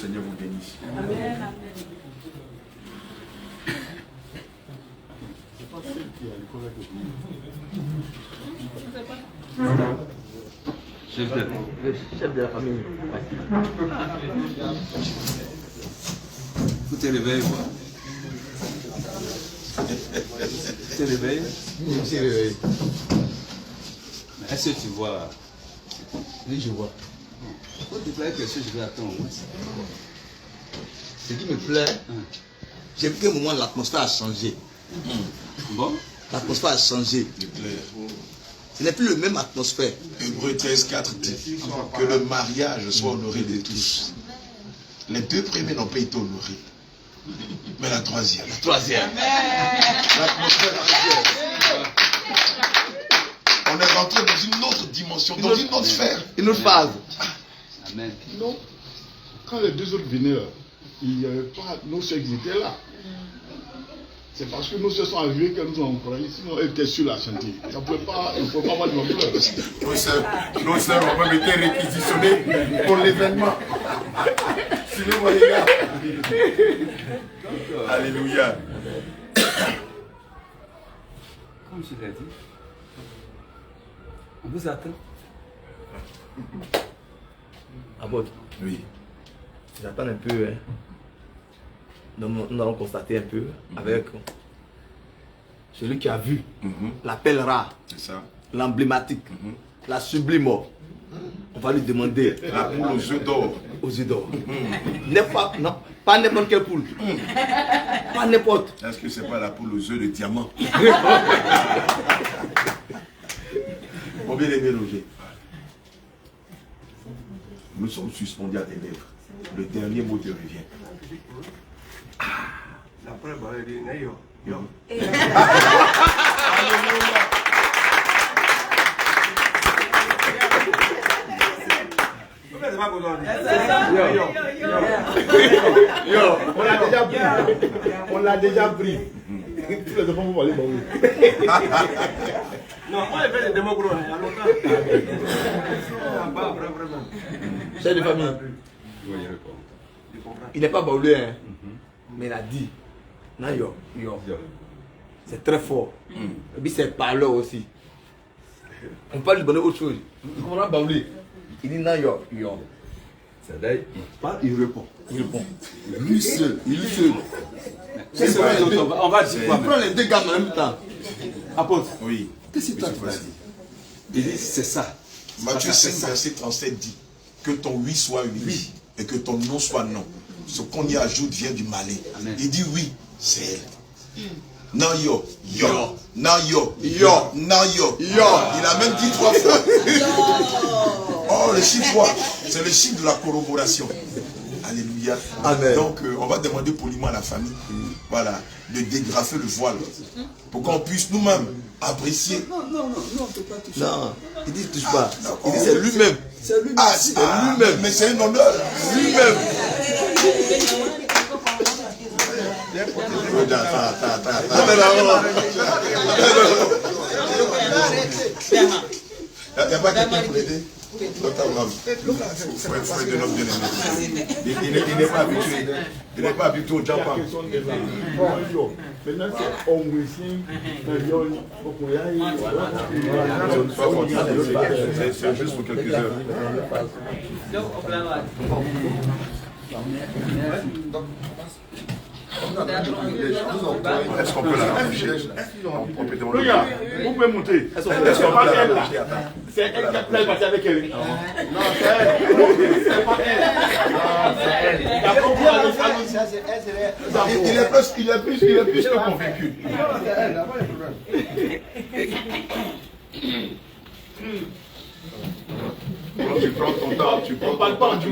Seigneur vous bénisse. Amen. Chef de la famille. Tu te réveilles, quoi. Tu te réveilles? Je me suis réveillé. Est-ce que tu vois? Oui, je vois. Faut déclarer quelque chose, je vais attendre. Ce qui me plaît, j'ai vu qu'à un moment l'atmosphère a changé. Bon? L'atmosphère a changé. Ce n'est plus le même atmosphère. Hébreux 13, 4 dit que le mariage soit honoré de tous. Les 2 premiers n'ont pas été honorés. Mais la troisième. Troisième. L'atmosphère a changé. On est rentré dans une autre dimension, dans une autre sphère. Une autre phase. Amen. Non. Quand les 2 autres venaient là, il n'y avait pas nos soeurs qui étaient là. C'est parce que nos soeurs sont arrivées que nous avons croyé, sinon elles étaient sur la chantier. Ça ne pouvait pas avoir de l'ampleur. Nos sœurs ont même été réquisitionnées pour l'événement. Suivez-moi les gars. Alléluia. Comme je l'ai dit, on vous attend. Abod, Oui. j'attends un peu. Hein. Nous allons constater un peu avec celui qui a vu l'appel rare, C'est ça. l'emblématique, la sublime. On va lui demander La poule aux œufs d'or. aux yeux d'or. Non, pas n'importe quelle poule. Pas n'importe. Est-ce que c'est pas la poule aux œufs de diamant? Mon bien-aimé Roger, nous sommes suspendus à tes lèvres. Le dernier mot te revient. La preuve, elle dit, yo, yo. Yo, on l'a déjà pris. On l'a déjà pris. Tous les enfants vont aller dans Non, moi, j'ai fait des démos gros, il y a longtemps. Vraiment. Chef de famille, il n'est pas baoulé, hein. Mais il a dit, non, yo, yo. C'est très fort. Et puis c'est parleur aussi. On peut lui donner autre chose. Il comprend baoulé. Il dit non, yo, yo. C'est-à-dire, il répond. Il répond. Lui seul, il seul. C'est vrai, on va dire quoi? Il prend les 2 gammes en même temps. Apôtre, Oui. qu'est-ce que toi tu vas dire? Il dit, c'est ça. Matthieu 5, verset 37 dit que ton oui soit oui et que ton non soit non. Ce qu'on y ajoute vient du malin. Amen. Il dit oui, c'est elle. Non yo, yo, non yo, Yo. non yo, Yo. Il a même dit 3 fois. Oh, le chiffre 3, c'est le chiffre de la corroboration. Alléluia. Amen. Donc, on va demander poliment à la famille, voilà, de dégrafer le voile pour qu'on puisse nous-mêmes apprécier. Non, on ne peut pas toucher. Non, il dit touche pas. Il dit c'est lui-même. C'est lui-même. Ah, c'est lui-même. Mais c'est un honneur. Lui-même. Non, mais là, il n'y a pas quelqu'un pour l'aider? Frère de notre bien-aimé. Il n'est pas habitué. Il n'est pas habitué au Japon. Maintenant, c'est Ongwissing, C'est juste pour quelques heures. Est-ce qu'on peut la rapprocher? On peut demander. Regarde, vous pouvez monter. Est-ce qu'on peut la rapprocher? C'est elle qui a plein de parties avec elle. Non, c'est elle. C'est pas elle. Il est plus que convaincu. Donc tu prends ton temps, tu prends. On parle pas en Dieu.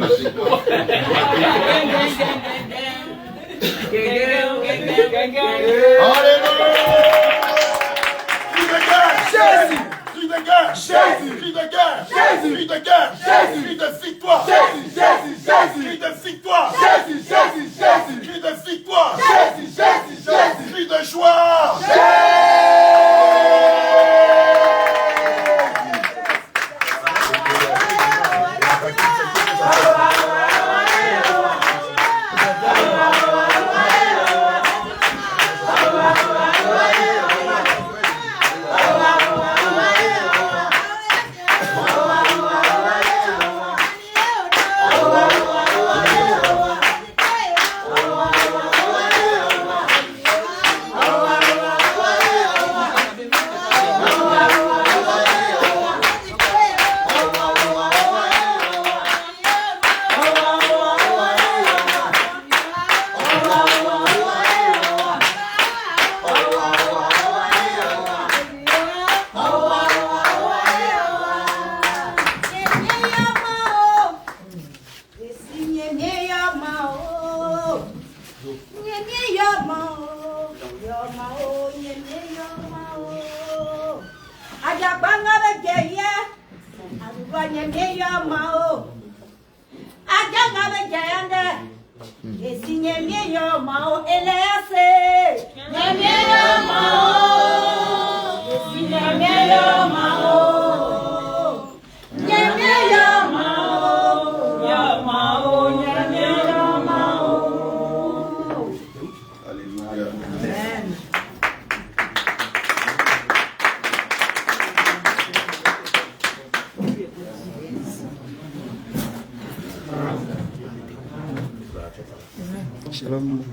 Shalom.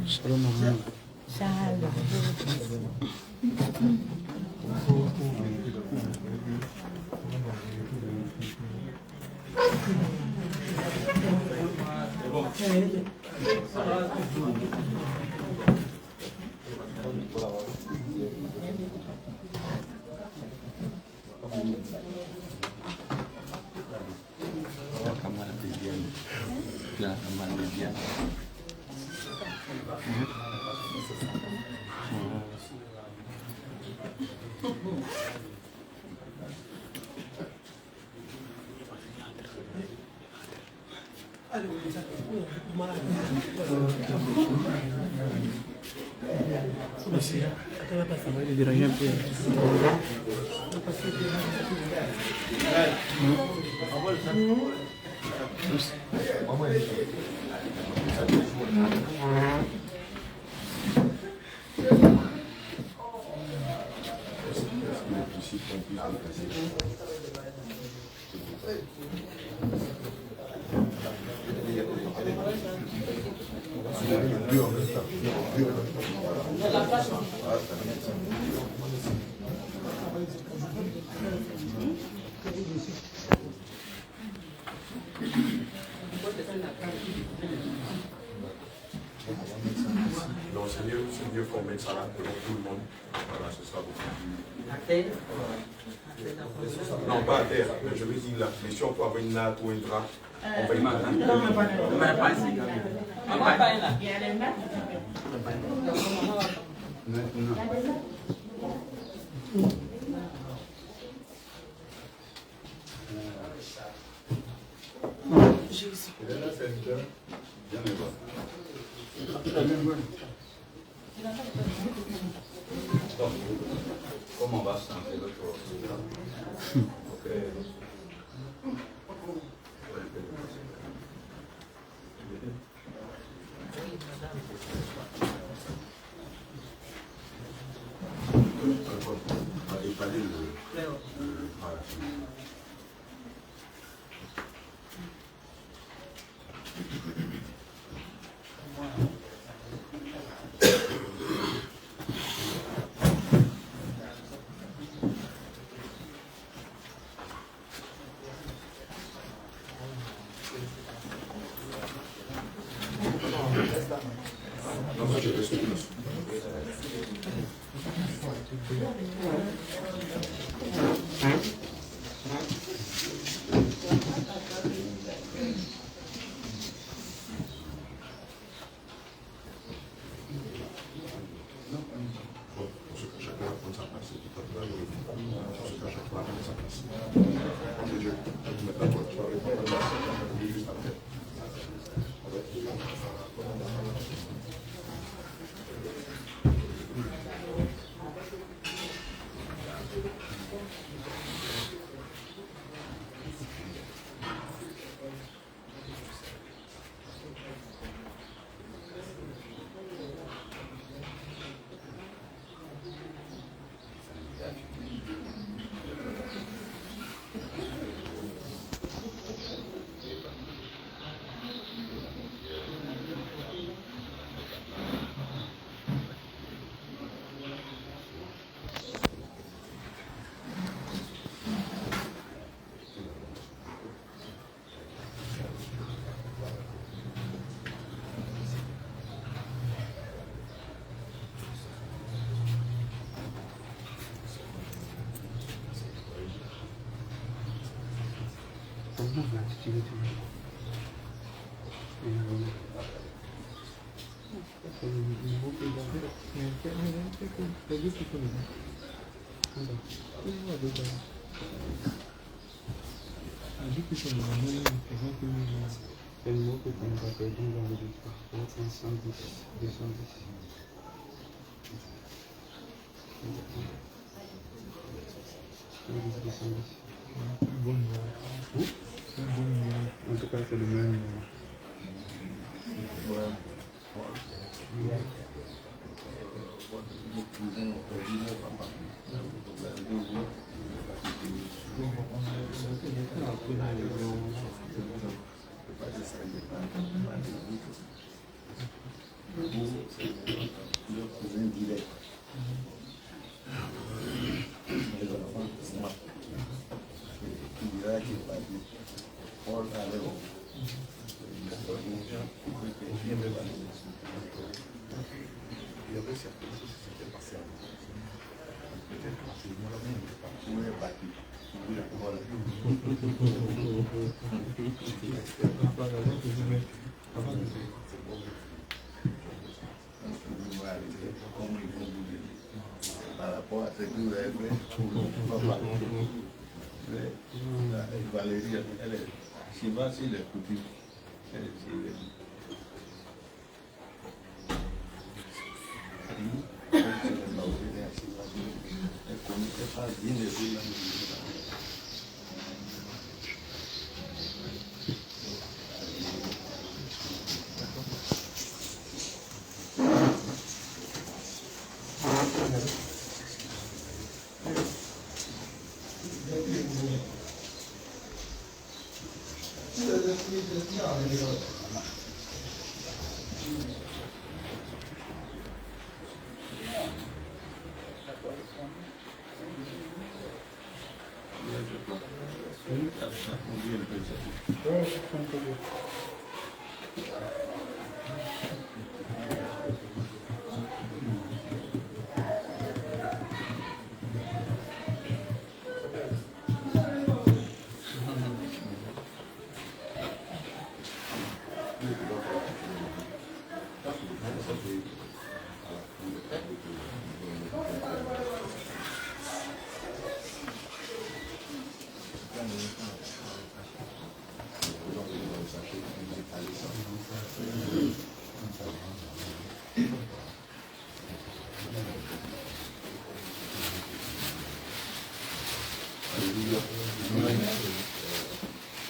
Shalom, maman. Non, c'est mieux qu'on mette ça là pour tout le monde. Voilà, ce sera beaucoup plus. À terre? Non, pas à terre, mais je veux dire là. Mais si on peut avoir une natte ou un drap, on va y mettre. J'ai aussi. Comment va se sentir l'autre jour? Ok. En tout cas, c'est le même. Par rapport à ce que vous avez fait, Valérie, elle est Shiva, c'est les coutumes. Elle est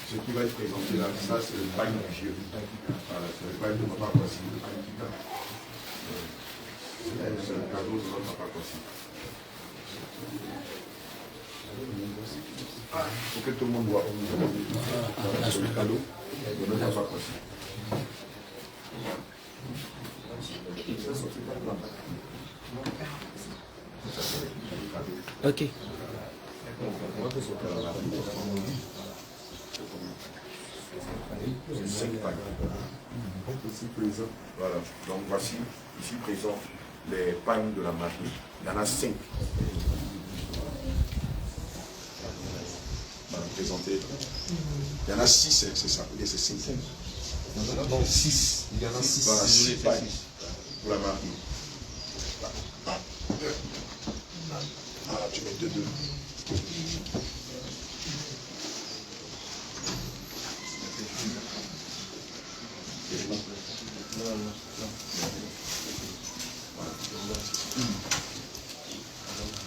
Ce qui va être présenté là, ça c'est le pain religieux. Voilà, c'est le pain de Papa Kwasi, le pain Kita. C'est le cadeau de notre Papa Kwasi. Il faut que tout le monde voit. C'est le cadeau de notre Papa Kwasi. Ok. C'est 5 pagnes. Ici présent, voilà. Donc voici ici présent les pagnes de la mariée. Il y en a 5. Voilà, présenter. Il y en a 6, c'est ça. C'est 5. Non, 6. Il y en a 6. Voilà, 6 pagnes pour la mariée. Voilà, tu mets 2.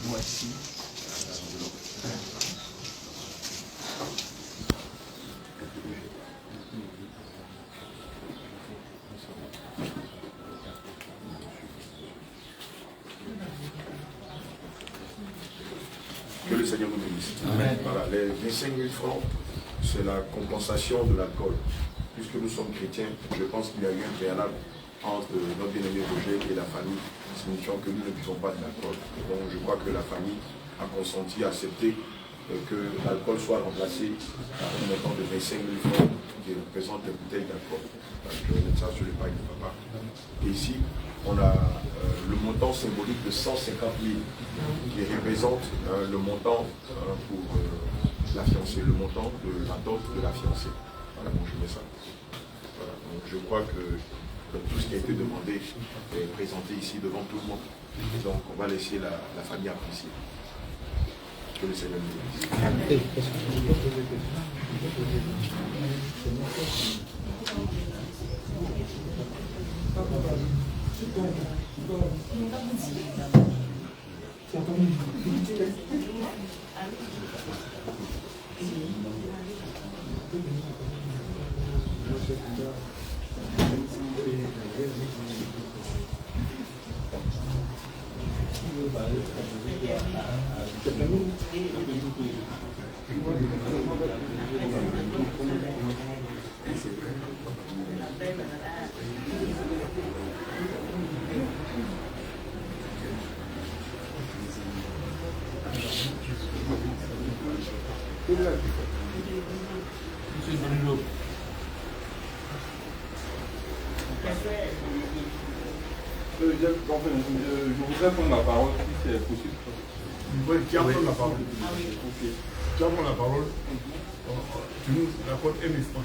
Voici. Que le Seigneur nous bénisse. Amen. Voilà, les 25 000 francs, c'est la compensation de l'alcool. Puisque nous sommes chrétiens, je pense qu'il y a eu un préalable entre notre bien-aimé Roger et la famille, signifiant que nous ne buvons pas de l'alcool. Donc je crois que la famille a consenti, a accepté que l'alcool soit remplacé par un montant de 25 000 francs qui représente les bouteilles d'alcool. Je vais mettre ça sur le paille de papa. Et ici, on a le montant symbolique de 150 000 qui représente le montant pour la fiancée, le montant de la dot de la fiancée. Voilà, donc je mets ça. Voilà, donc je crois que tout ce qui a été demandé est présenté ici devant tout le monde. Donc on va laisser la famille apprécier. Que le Seigneur nous bénisse. Monsieur Bruno. Je voudrais prendre la parole si c'est possible. Oui, qui a pris la parole? Ok. Tu as pris la parole? Tu nous racontes un instant.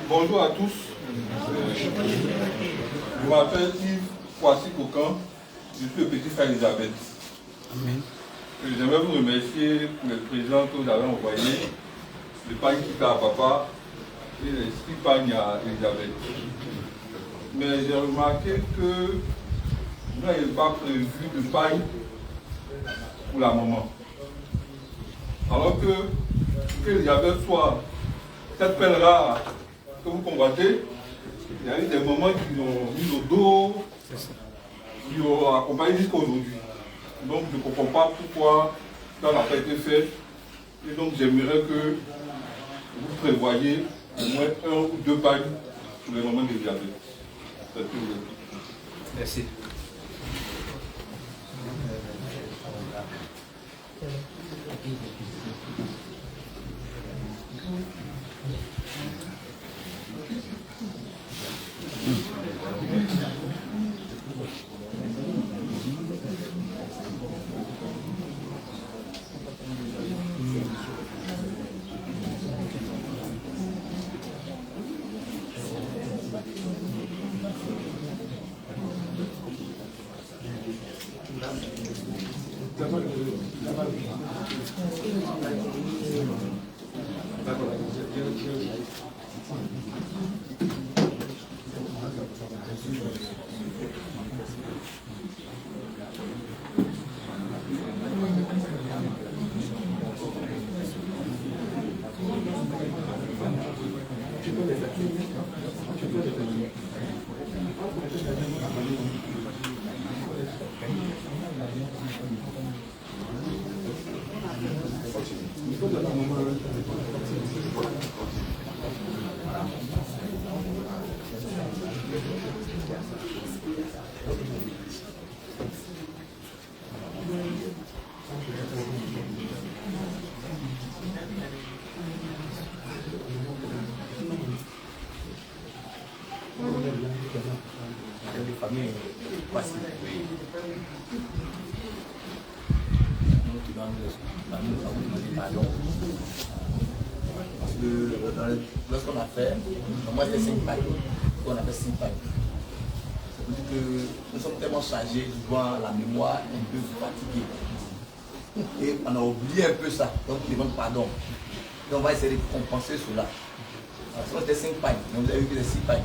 Bonjour à tous. Je m'appelle Yves Kwasi Kokan. Je suis le petit frère d'Elisabeth. J'aimerais vous remercier pour les présents que vous avez envoyés. Le pagne qui à papa et les 6 pagnes à Elisabeth. Mais j'ai remarqué que vous n'avez pas prévu de pagne pour la maman. Alors que Elisabeth soit cette pelle rare que vous combattez, il y a eu des moments qui ont mis au dos, qui ont accompagné jusqu'à aujourd'hui. Donc je ne comprends pas pourquoi ça n'a pas été fait. Et donc j'aimerais que vous prévoyez au moins 1 ou 2 pagnes pour les moments de diabète. Merci. Lorsqu'on a fait, moi c'était 5 pailles. On a fait 5 pailles. Ça veut dire que nous sommes tellement chargés, souvent la mémoire un peu fatiguée. Et on a oublié un peu ça. Donc on demande pardon. Et on va essayer de compenser cela. Alors, si c'était 5 pailles, mais vous avez vu que c'est 6 pailles.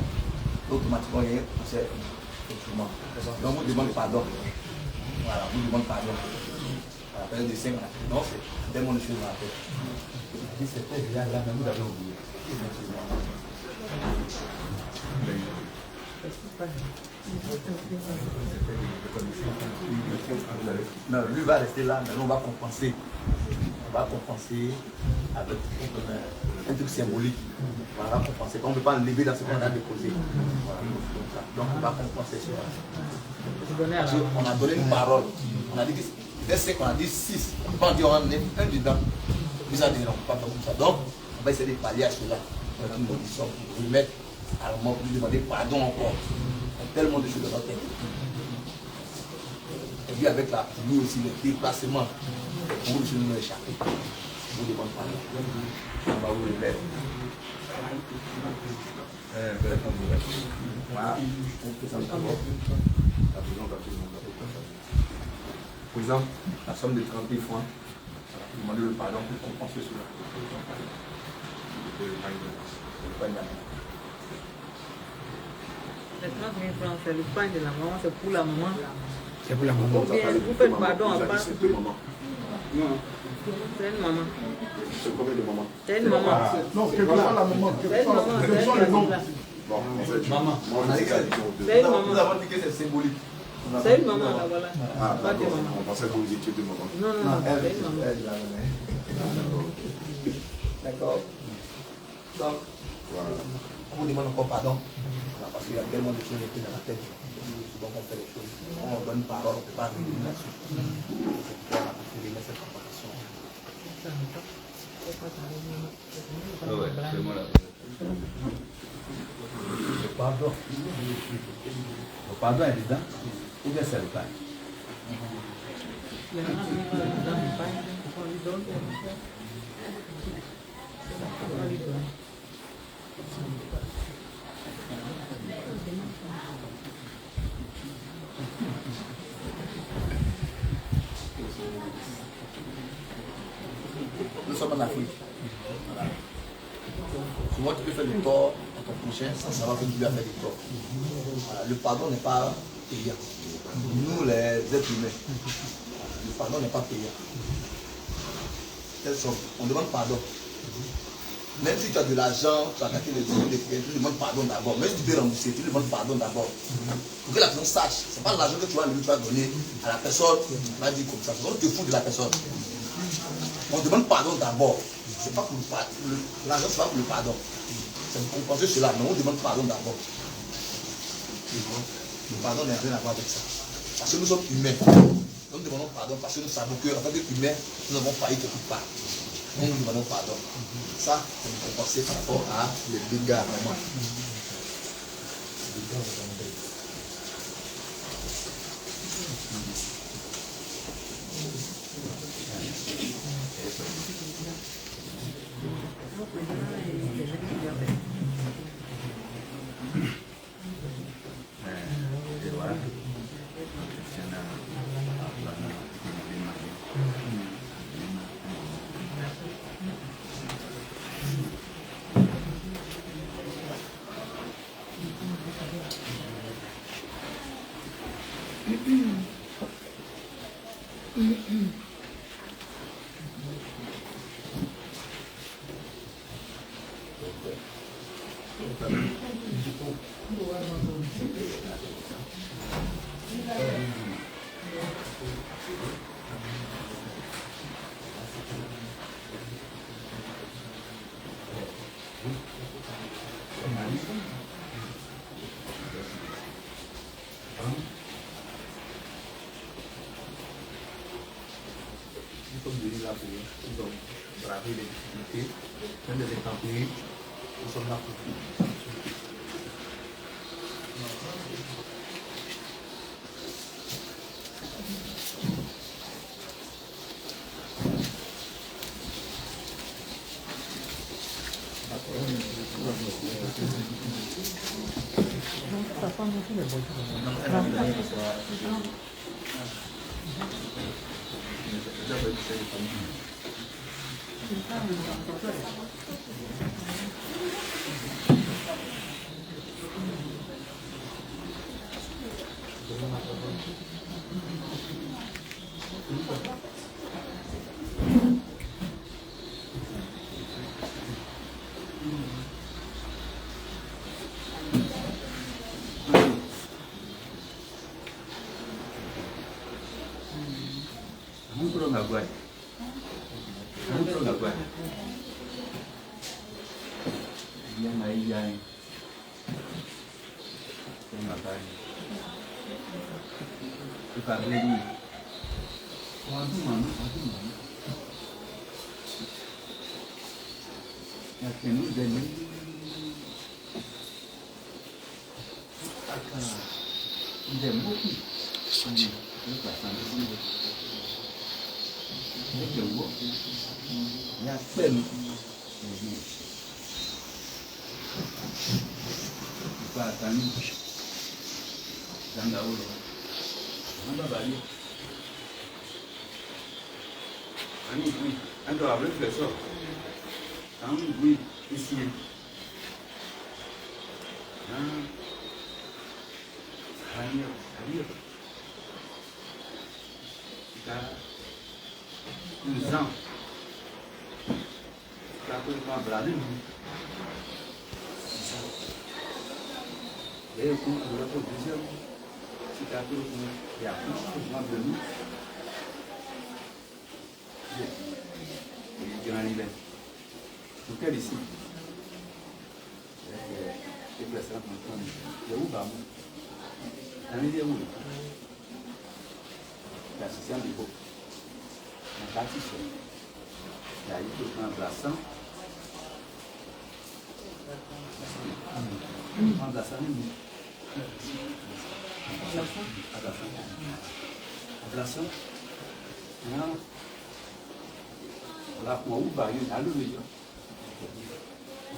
Automatiquement, il y a un conseil. Donc on vous demande pardon. Voilà, on vous demande pardon. À la période de 5 ans. Non, c'est tellement de choses à faire. C'était déjà là, mais vous avez oublié. Non, lui va rester là, mais on va compenser. On va compenser avec un truc symbolique. On va compenser. On ne peut pas enlever dans ce qu'on a déposé. Voilà, donc on va compenser sur ça. Parce qu'on a donné une parole. On a dit que c'est qu'on a dit 6. On ne peut pas en dire on a un dedans. Vous allez dire, on ne peut pas faire comme ça. Donc, on va essayer de pallier à cela. On va une condition pour vous mettre à un moment pour lui demander pardon encore. Il y a tellement de choses dans notre tête. Et puis avec la pluie aussi, le déplacement, pour vous nous échapper. Vous demandez pardon. On va vous le mettre. Voilà. Président, la somme de 30 000 francs. Demander le pardon pour compenser cela. Les 30 000 francs, c'est le pain de la maman, c'est pour la maman. C'est pour la maman. Ou bien vous faites pardon à part. C'est 2 mamans. Non, c'est une maman. C'est combien de mamans? C'est une maman. Non, quelle que soit la maman, quel que soit le nom. Bon, en fait, Maman, on a dit C'est une maman. nous avons dit que c'est symbolique. C'est une maman, là, voilà. Ah, Pas de d'accord. maman. On pensait que vous étiez 2 mamans. Non, non, non, c'est une maman. D'accord. Donc, Voilà. on vous demande encore pardon. Parce qu'il y a tellement de choses qui sont dans la tête. Donc on fait les choses. On donne parole, on ne peut pas revenir là-dessus. C'est pourquoi on a préféré mettre cette comparaison. Ouais, c'est moi là. Le pardon. Le pardon est dedans. Ou bien c'est le pain. Nous sommes en Afrique. Voilà. Souvent tu peux faire du tort à ton prochain sans savoir que tu lui as fait du tort. Voilà. Le pardon n'est pas payant. Nous les êtres humains, le pardon n'est pas payant. On demande pardon. Même si tu as de l'argent, tu as attaqué les clients, tu demandes pardon d'abord. Même si tu peux rembourser, tu demandes pardon d'abord. Pour que la personne sache, ce n'est pas l'argent que tu vas donner à la personne, on va dire comme ça. On te fout de la personne. On demande pardon d'abord. C'est pas pour le pardon. L'argent, c'est pas pour le pardon. C'est pour compenser cela, mais on demande pardon d'abord. Le pardon n'a rien à voir avec ça. Parce que nous sommes humains. Nous demandons pardon parce que nous savons qu'en tant qu'humains, nous avons failli quelque part. Nous nous demandons pardon. Ça, c'est nous compenser par rapport à les dégâts vraiment. Nous sommes venus là pour braver les difficultés, même les intempéries, nous sommes là pour tout.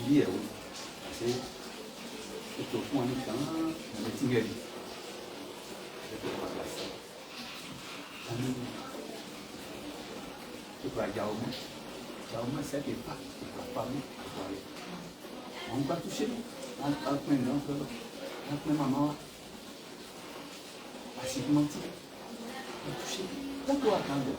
Dia, c'est au point de temps, on est tiré. Tu vas Jaume, c'est que pas, on va toucher, on va prendre maman, facilement, on va toucher, pourquoi attendre?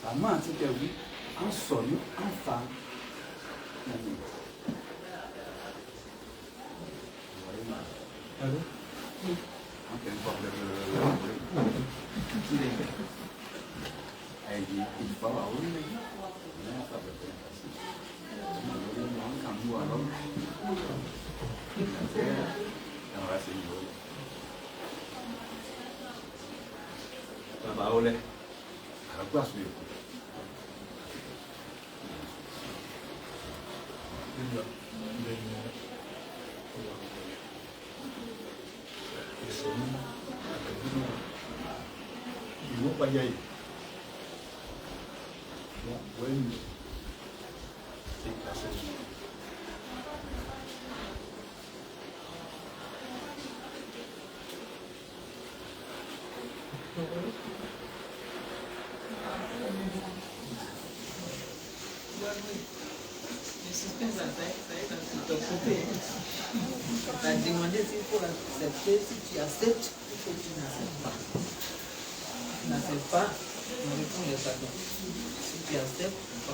Ça m'a dit que oui, en sonne, en femme, Tu as demandé s'il faut accepter, si tu acceptes, il faut que tu n'acceptes pas. Si tu n'acceptes pas, on répond les pardons. Si tu acceptes, on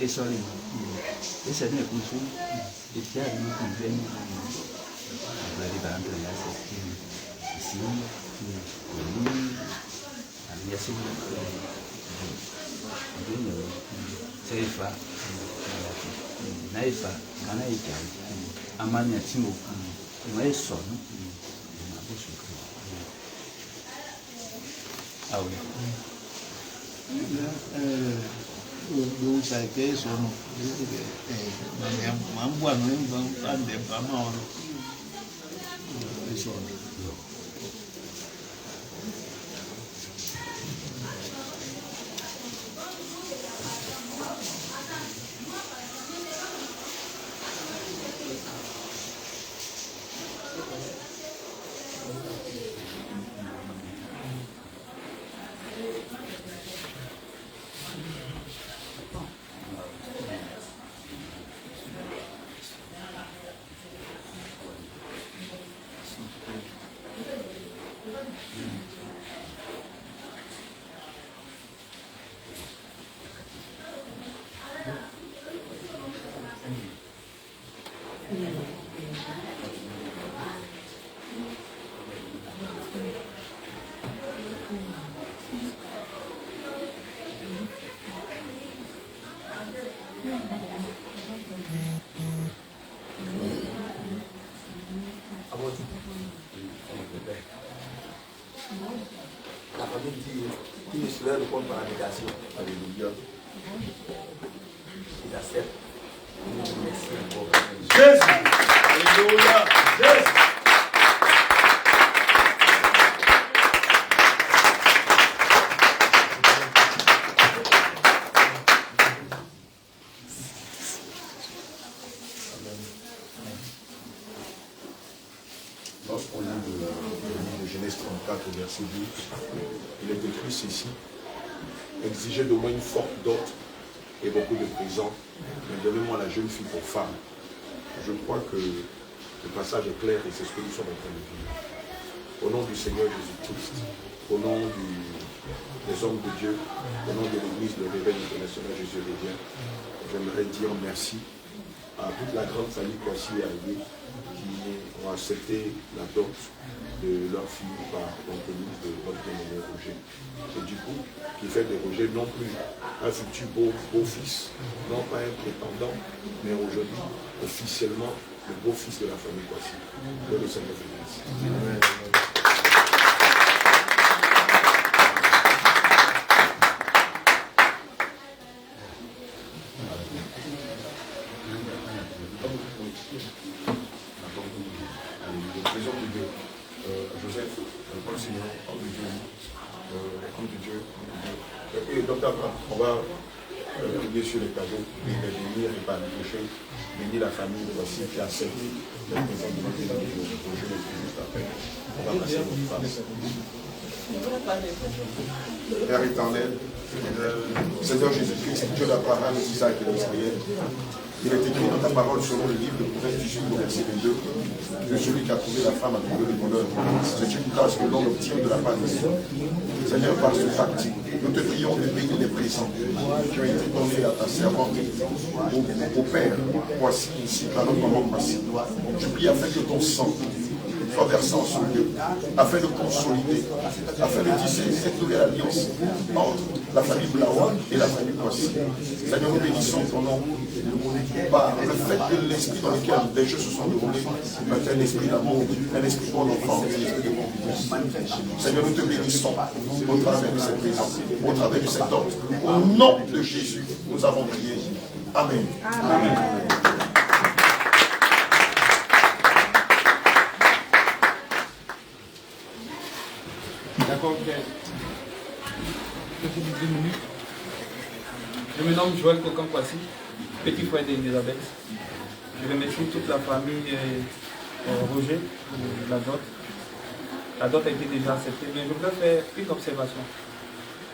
et sur les et ça n'est plus fou et tiens nous conviennent la libération là c'est ici il y a ces c'est pas naifa kana ika amani ya timu mais só ah oui eu saquei só no mambo não ande para mal isso La famille dit cela répond par la négation. Alléluia. Il accepte. Merci encore. Jésus. Alléluia. Jésus. Au livre de Genèse 34, verset 12, il est écrit ceci: exigez de moi une forte dot et beaucoup de présents, mais donnez-moi la jeune fille pour femme. Je crois que le passage est clair et c'est ce que nous sommes en train de vivre. Au nom du Seigneur Jésus-Christ, au nom du des hommes de Dieu, au nom de l'Église de Réveil International Jésus Chrétien, j'aimerais dire merci à toute la grande famille Kwasi et Aïe qui ont accepté la dot de leur fille par l'entremise de votre bien-aimé Roger. Et du coup, qui fait de Roger non plus un futur beau-fils, non pas un prétendant, mais aujourd'hui officiellement le beau-fils de la famille Kwasi. Que le Seigneur vous bénisse. Joseph, Paul Seigneur, homme de Dieu, homme de Dieu. Et docteur, on va prier sur les cadeaux, et les bénir et pas les toucher, bénir la famille de voici qui a servi la présence de notre Dieu juste après. On va passer notre face. Père éternel, Seigneur Jésus-Christ, Dieu d'Abraham, d'Isaac et d'Israël, il est écrit dans ta parole selon le livre de Proverbes 18, verset 22, que celui qui a trouvé la femme a trouvé le bonheur. C'est une grâce que l'on obtient de la part de Dieu. Seigneur, par ce acte, nous te prions de bénir les présents qui ont été donnés à ta servante, au Père, voici ici, à notre maman Kwasi. Je prie afin que ton sang soit versé en ce lieu, afin de consolider, afin de tisser cette nouvelle alliance entre la famille Blawa et la famille Kwasi. Seigneur, nous bénissons ton nom par le fait que l'esprit dans lequel les jeux se sont déroulés est un esprit d'amour, un esprit de bon enfant, un esprit de confiance. Seigneur, nous te bénissons au travers de cette présence, au travers de cet ordre. Au nom de Jésus, nous avons prié. Amen. Amen. D'accord, petite 2 minutes. Je me nomme Joël Kokan Kwasi, petit frère d'Elisabeth. Je remercie toute la famille Roger de la dot. La dot a été déjà acceptée, mais je voudrais faire une observation.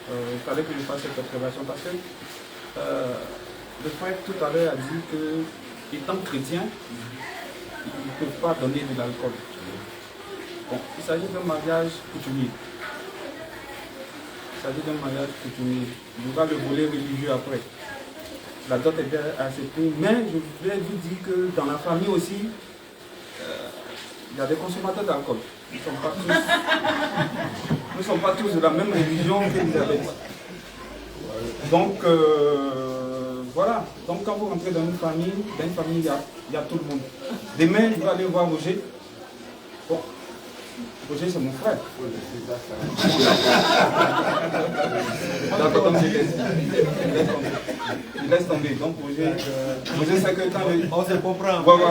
Il fallait que je fasse cette observation parce que le frère tout à l'heure a dit que, étant chrétien, ils ne peuvent pas donner de l'alcool. Bon, il s'agit d'un mariage coutumier. Il s'agit d'un mariage coutumier. Il y aura le volet religieux après. La dot est acceptée, mais je voulais vous dire que dans la famille aussi, il y a des consommateurs d'alcool. Nous ne sommes pas tous de la même religion qu'Elisabeth. Donc, voilà. Donc, quand vous rentrez dans une famille, il y a tout le monde. Demain, je vais aller voir Roger. Bon. Roger, c'est mon frère. D'accord, donc il laisse tomber. Donc Roger, c'est que quand on se comprend. Voilà.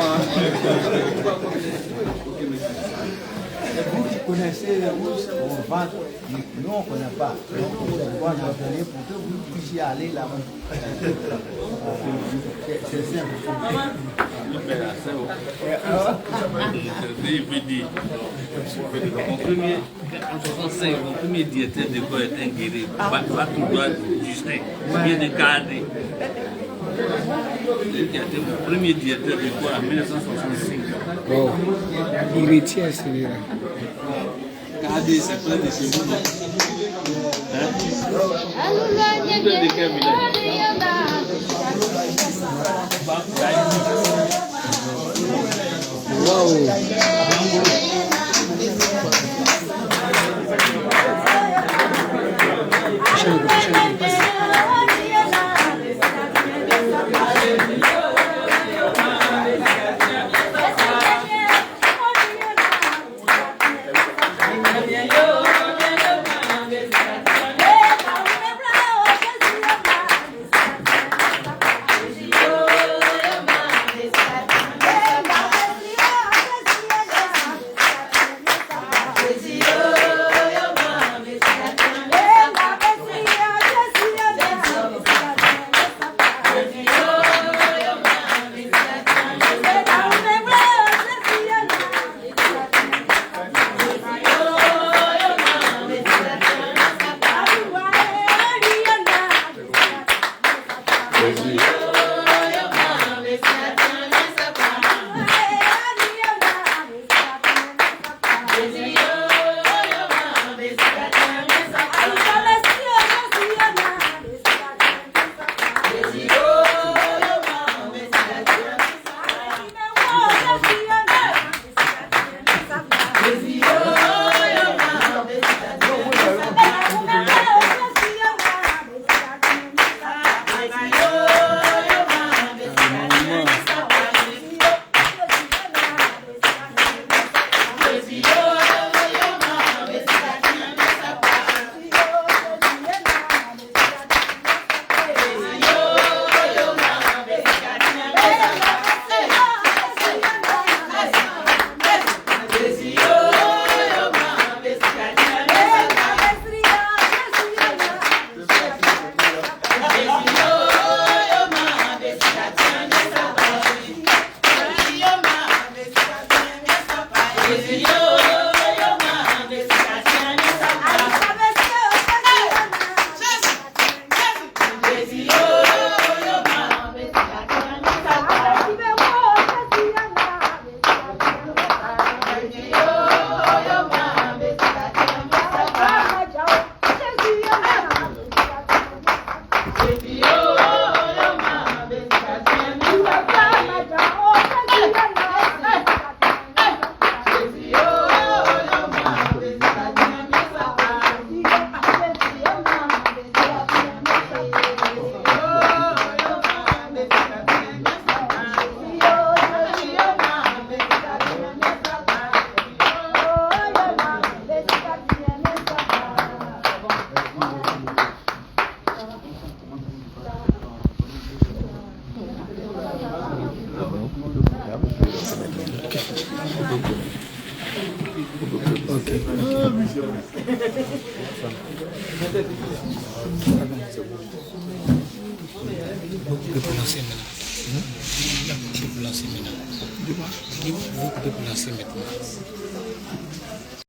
Vous qui connaissez où on vend, nous on ne connaît pas. Donc on va nous donner pour que vous puissiez aller là-bas. C'est simple. En 65, mon premier directeur d'école est un guéri. Pas tout droit, Justin. Bien de cadre. Qui a été mon premier directeur d'école en 1965. Oh, héritier, celui-là. Cadre, c'est plein de chez vous. De quel lancer maintenant. Vous pouvez lancer maintenant.